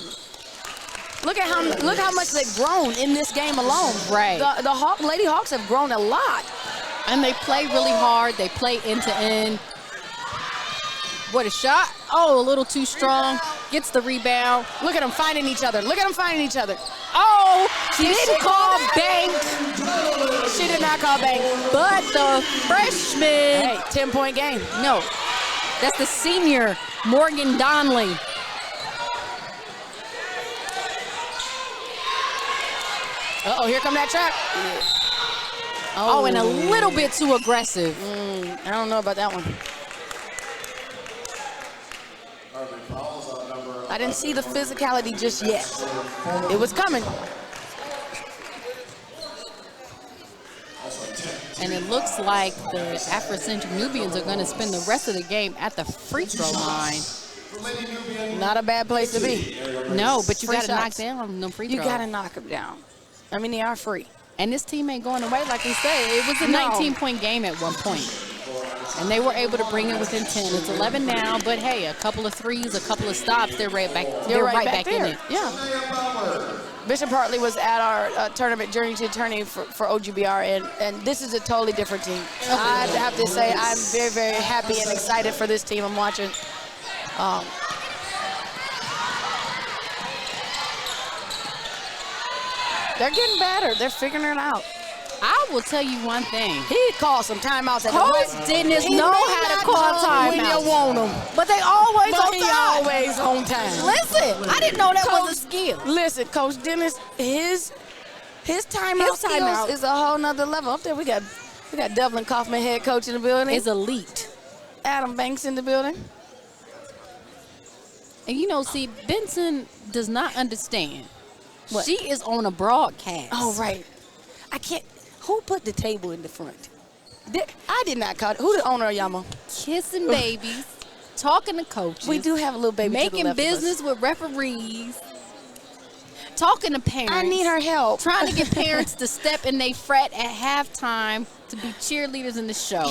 Look how much they've grown in this game alone. Right. The Lady Hawks have grown a lot. And they play really hard. They play end to end. What a shot. Oh, a little too strong. Gets the rebound. Look at them finding each other. Oh, she didn't call bank. She did not call bank. But the freshman. Hey, 10-point game. No, that's the senior, Morgan Donnelly. Uh-oh, here come that trap. Oh, and a little bit too aggressive. I don't know about that one. I didn't see the physicality just yet. It was coming. And it looks like the Africentric Nubians are going to spend the rest of the game at the free throw line. Not a bad place to be. No, but you got to knock shots. down them free throws. You got to knock them down. I mean, they are free. And this team ain't going away, like we said. It was a 19-point game at one point. And they were able to bring it within 10. It's 11 now, but hey, a couple of threes, a couple of stops, they're right back. They're right back in it. Yeah. Bishop Hartley was at our tournament, Journey to Tourney for OGBR, and this is a totally different team. I have to say, I'm very, very happy and excited for this team I'm watching. They're getting better. They're figuring it out. I will tell you one thing. He called some timeouts at Coach Dennis know how to call timeouts. When you want them. But they always on He time. always on time. Listen, I didn't know that was a skill. Listen, Coach Dennis, his timeout skills is a whole nother level. Up there, we got Devlin Kaufman, head coach in the building. Is elite. Adam Banks in the building. And you know, see, Benson does not understand. What? She is on a broadcast. Oh, right. I can't. Who put the table in the front? I did not call it. Who the owner of Yamo? Kissing babies, talking to coaches. We do have a little baby making to the left business of us. with referees, talking to parents. I need her help. Trying to get parents to step in they frat at halftime to be cheerleaders in the show.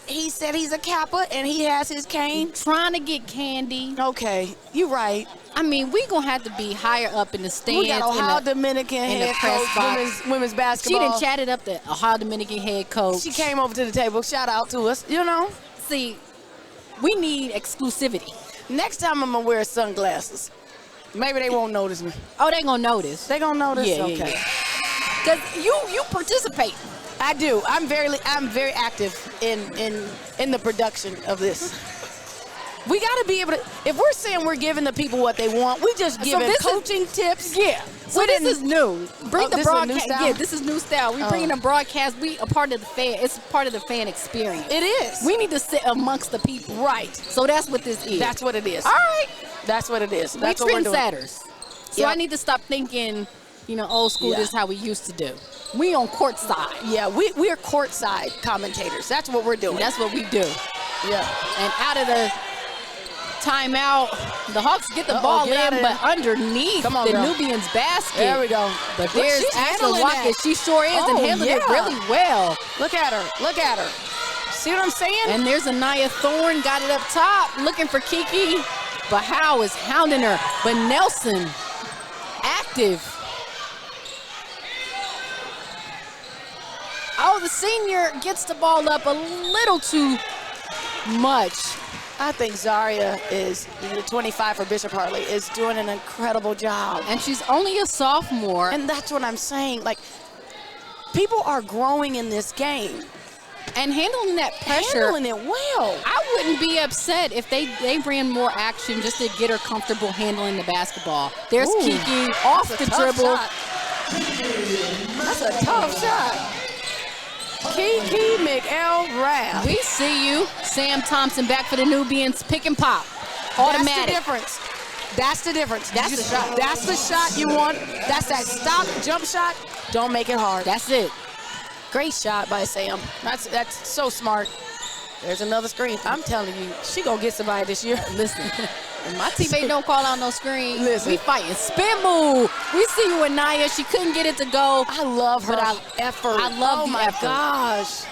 He said he's a Kappa and he has his cane. Trying to get candy. Okay, you're right. I mean, we're going to have to be higher up in the stands. We got Ohio Dominican head coach, women's basketball. She done chatted up the Ohio Dominican head coach. She came over to the table. Shout out to us, you know. See, we need exclusivity. Next time I'm going to wear sunglasses. Maybe they won't notice me. Oh, they going to notice. They going to notice? Yeah, okay. Because you participate. I do. I'm very active in the production of this. We got to be able to, if we're saying we're giving the people what they want, we just giving coaching tips. Yeah. So this is new. Bring the broadcast. Yeah, this is new style. We bringing the broadcast. We a part of the fan. It's part of the fan experience. It is. We need to sit amongst the people. Right. So that's what this is. That's what it is. All right. That's what it is. That's we're what we're doing. trendsetters. So I need to stop thinking, old school. This is how we used to do. We on court side. Yeah, we are courtside commentators. That's what we're doing. That's what we do. Yeah. And out of the timeout, the Hawks get the ball in, but underneath the Nubians' basket. There we go. But there's Ashley Watkins. She sure is and handled it really well. Look at her. Look at her. See what I'm saying? And there's Anaya Thorne, got it up top, looking for Kiki. But Howe is hounding her. But Nelson, active. Oh, the senior gets the ball up a little too much. I think Zaria is, the 25 for Bishop Hartley, is doing an incredible job. And she's only a sophomore. And that's what I'm saying. Like, people are growing in this game. And handling that pressure. Handling it well. I wouldn't be upset if they ran more action just to get her comfortable handling the basketball. There's Kiki off the dribble. Shot. That's a tough shot. Kiki McElrath. We see you. Sam Thompson back for the Nubians. Pick and pop. Automatic. That's the difference. That's the difference. That's the shot. That's the shot you want. That's that stop jump shot. Don't make it hard. That's it. Great shot by Sam. That's so smart. There's another screen. I'm telling you, she gonna get somebody this year. Listen, my teammate don't call out no screen. Listen. We fighting. Spin move. We see you with Naya. She couldn't get it to go. I love her effort. I love the effort. Oh my gosh.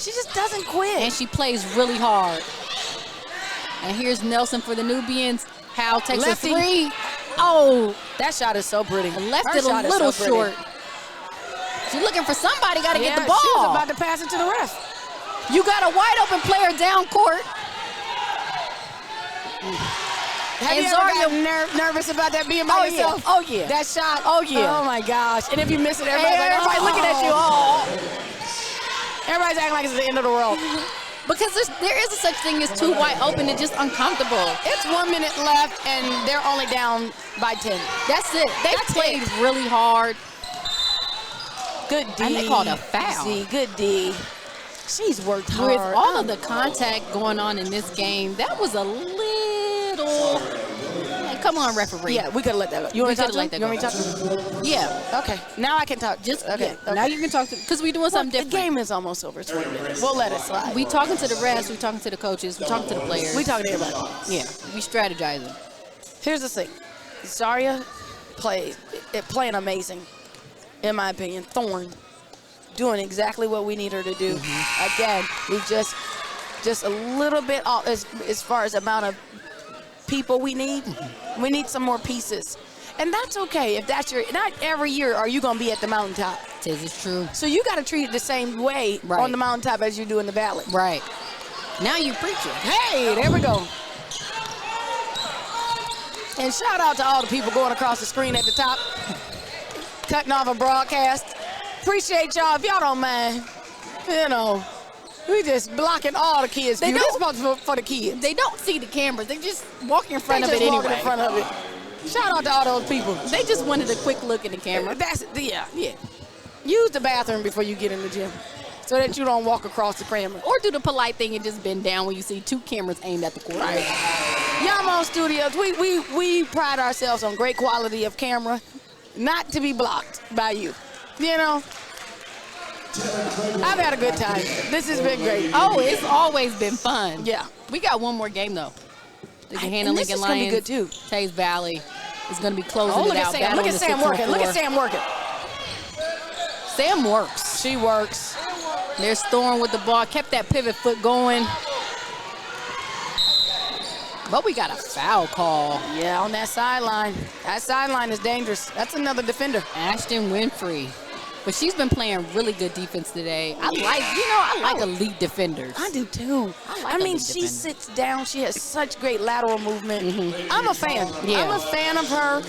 She just doesn't quit. And she plays really hard. And here's Nelson for the Nubians. Hal takes a three. Oh, that shot is so pretty. Left it a little short. She's looking for somebody. Got to get the ball. She was about to pass it to the ref. You got a wide open player down court. Have you ever gotten nervous about that being by yourself? Yeah. Oh, yeah. That shot. Oh, yeah. Oh, my gosh. And if you miss it, everybody's looking at you. Oh. Everybody's acting like it's the end of the world. Because there is a such thing as too wide open and just uncomfortable. It's 1 minute left, and they're only down by 10. That's it. They played really hard. Good D. And they called a foul. Good D. She's worked hard. With all of the contact going on in this game, that was a little... Come on, referee. Yeah, we could have let that go. You want me to talk to him? You want me to talk to him? Yeah. Okay. Now I can talk. Okay. Now you can talk to... Because we're doing something different. The game is almost over. 20 minutes. We'll let it slide. We talking to the refs. We talking to the coaches. We talking to the players. We talking to everybody. Yeah. We strategizing. Here's the thing. Zaria playing amazing, in my opinion. Thorne doing exactly what we need her to do. Again, we just a little bit off as far as amount of people we need. We need some more pieces. And that's okay if that's not every year are you going to be at the mountaintop. This is true. So you got to treat it the same way on the mountaintop as you do in the valley. Right. Now you preaching. Hey, there we go. And shout out to all the people going across the screen at the top, cutting off a broadcast. Appreciate y'all. If y'all don't mind, we just blocking all the kids. This is for the kids. They don't see the cameras. They just walk in front of it anyway. In front of it. Shout out to all those people. They just wanted a quick look at the camera. Yeah. Use the bathroom before you get in the gym, so that you don't walk across the camera. Or do the polite thing and just bend down when you see two cameras aimed at the court. Right. Yamo Studios, we pride ourselves on great quality of camera, not to be blocked by you. I've had a good time. This has been great. Oh, it's always been fun. Yeah. We got one more game, though. The Hannah and this Lincoln is going to be good, too. Taze Valley is going to be closing it out. Sam. Look at Sam working. Look at Sam working. Sam works. She works. There's Thorne with the ball. Kept that pivot foot going. But we got a foul call. Yeah, on that sideline. That sideline is dangerous. That's another defender. Ashton Winfrey. But she's been playing really good defense today. I like elite defenders. I do too. I mean, she sits down. She has such great lateral movement. I'm a fan. Yeah. I'm a fan of her.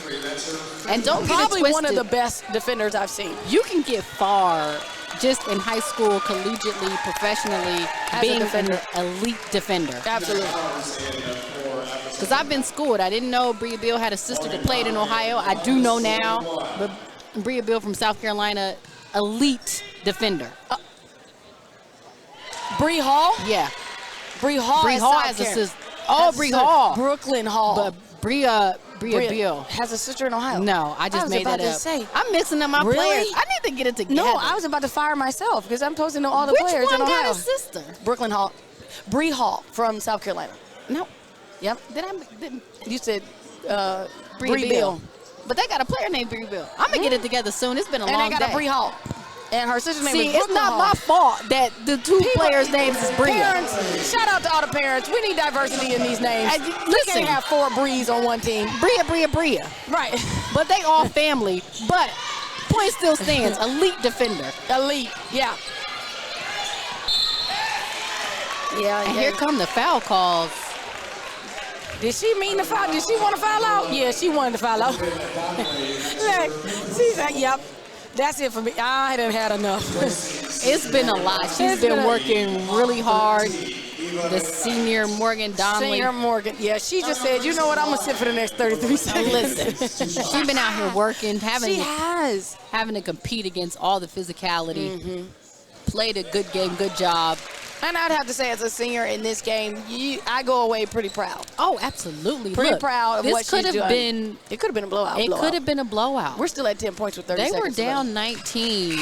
And don't probably get it twisted. One of the best defenders I've seen. You can get far just in high school, collegiately, professionally, being an elite defender. Absolutely. Because I've been schooled. I didn't know Bria Bill had a sister that played in Ohio. I do know now. But Bria Bill from South Carolina, elite defender. Bree Hall? Yeah. Bree Hall has a sister. Oh, Bree Hall. Brooklyn Hall. But Bria Bill has a sister in Ohio. No, I just made that up. I'm mixing up my players. I need to get it together. No, I was about to fire myself because I'm supposed to know all the players in Ohio. Which one got a sister? Brooklyn Hall. Bree Hall from South Carolina. No. Yep. You said Bree Bill. But they got a player named Bree Bill. I'm going to get it together soon. It's been a long day. And they got a Bree Hall. And her sister's name is Brooklyn it's not Hall. my fault that the two players' names is Bria. Parents, shout out to all the parents. We need diversity in these names. We can't have 4 Brees on one team. Bria. Right. But they all family. But point still stands. Elite defender. Elite, yeah. Yeah. And here come the foul calls. Did she mean to foul? Did she want to foul out? Yeah, she wanted to foul out. Look, she's like, yep. That's it for me. I done had enough. It's been a lot. She's been working really hard. The senior Morgan Donnelly. Senior Morgan. Yeah, she just said, you know what, I'm going to sit for the next 33 seconds. Listen, she's been out here working, She has. having to compete against all the physicality. Played a good game, good job. And I'd have to say, as a senior in this game, I go away pretty proud. Oh, absolutely. Pretty proud of what she's doing. It could have been a blowout. It could have been a blowout. We're still at 10 points with 30 They seconds were down 19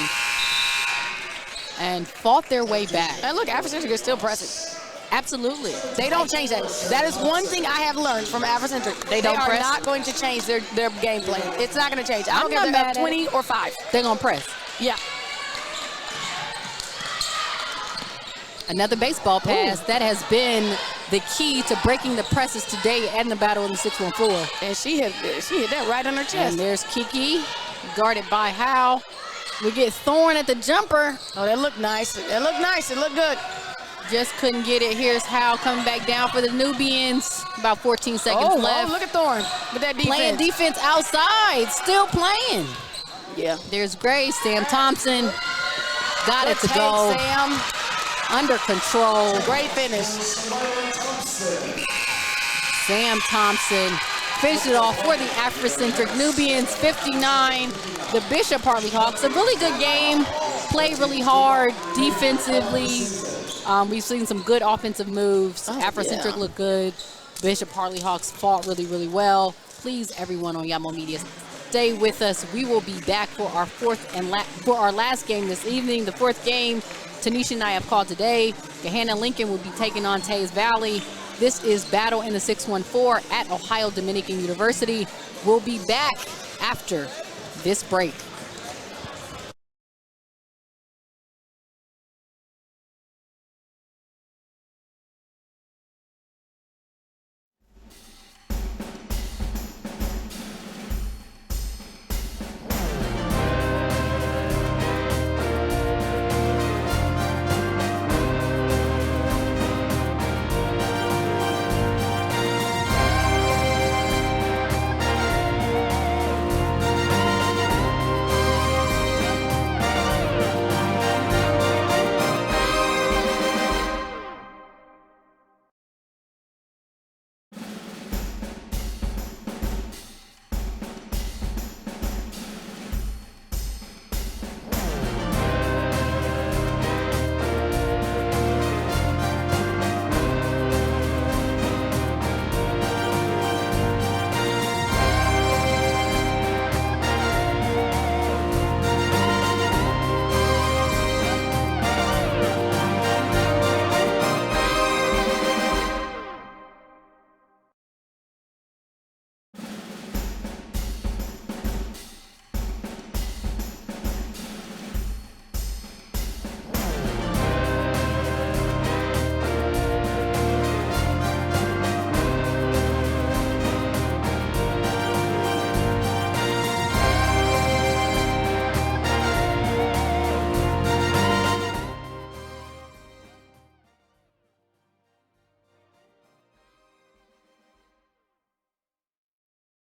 and fought their way back. And look, Africentric is still pressing. Absolutely. They don't change that. That is one thing I have learned from Africentric. They are press. not going to change their game plan. It's not going to change. I don't I'm care not if they're up 20 or 5. They're going to press. Yeah. Another baseball pass. That has been the key to breaking the presses today and the battle in the 614. And she hit that right on her chest. And there's Kiki, guarded by Howe. We get Thorne at the jumper. Oh, that looked nice. That looked nice. It looked good. Just couldn't get it. Here's Howe coming back down for the Nubians. About 14 seconds left. Oh, look at Thorne with that defense. Playing defense outside. Still playing. Yeah. There's Gray. Sam Thompson. Got it to go. Sam. Under control. Great finish. Sam Thompson finished it off for the Africentric Nubians, 59. The Bishop Hartley Hawks, a really good game. Played really hard defensively. We've seen some good offensive moves. Africentric looked good. Bishop Hartley Hawks fought really, really well. Please, everyone on Yamo Media, stay with us. We will be back for our for our last game this evening. The fourth game, Tenishia and I have called today. Gahanna Lincoln will be taking on Tays Valley. This is Battle in the 614 at Ohio Dominican University. We'll be back after this break.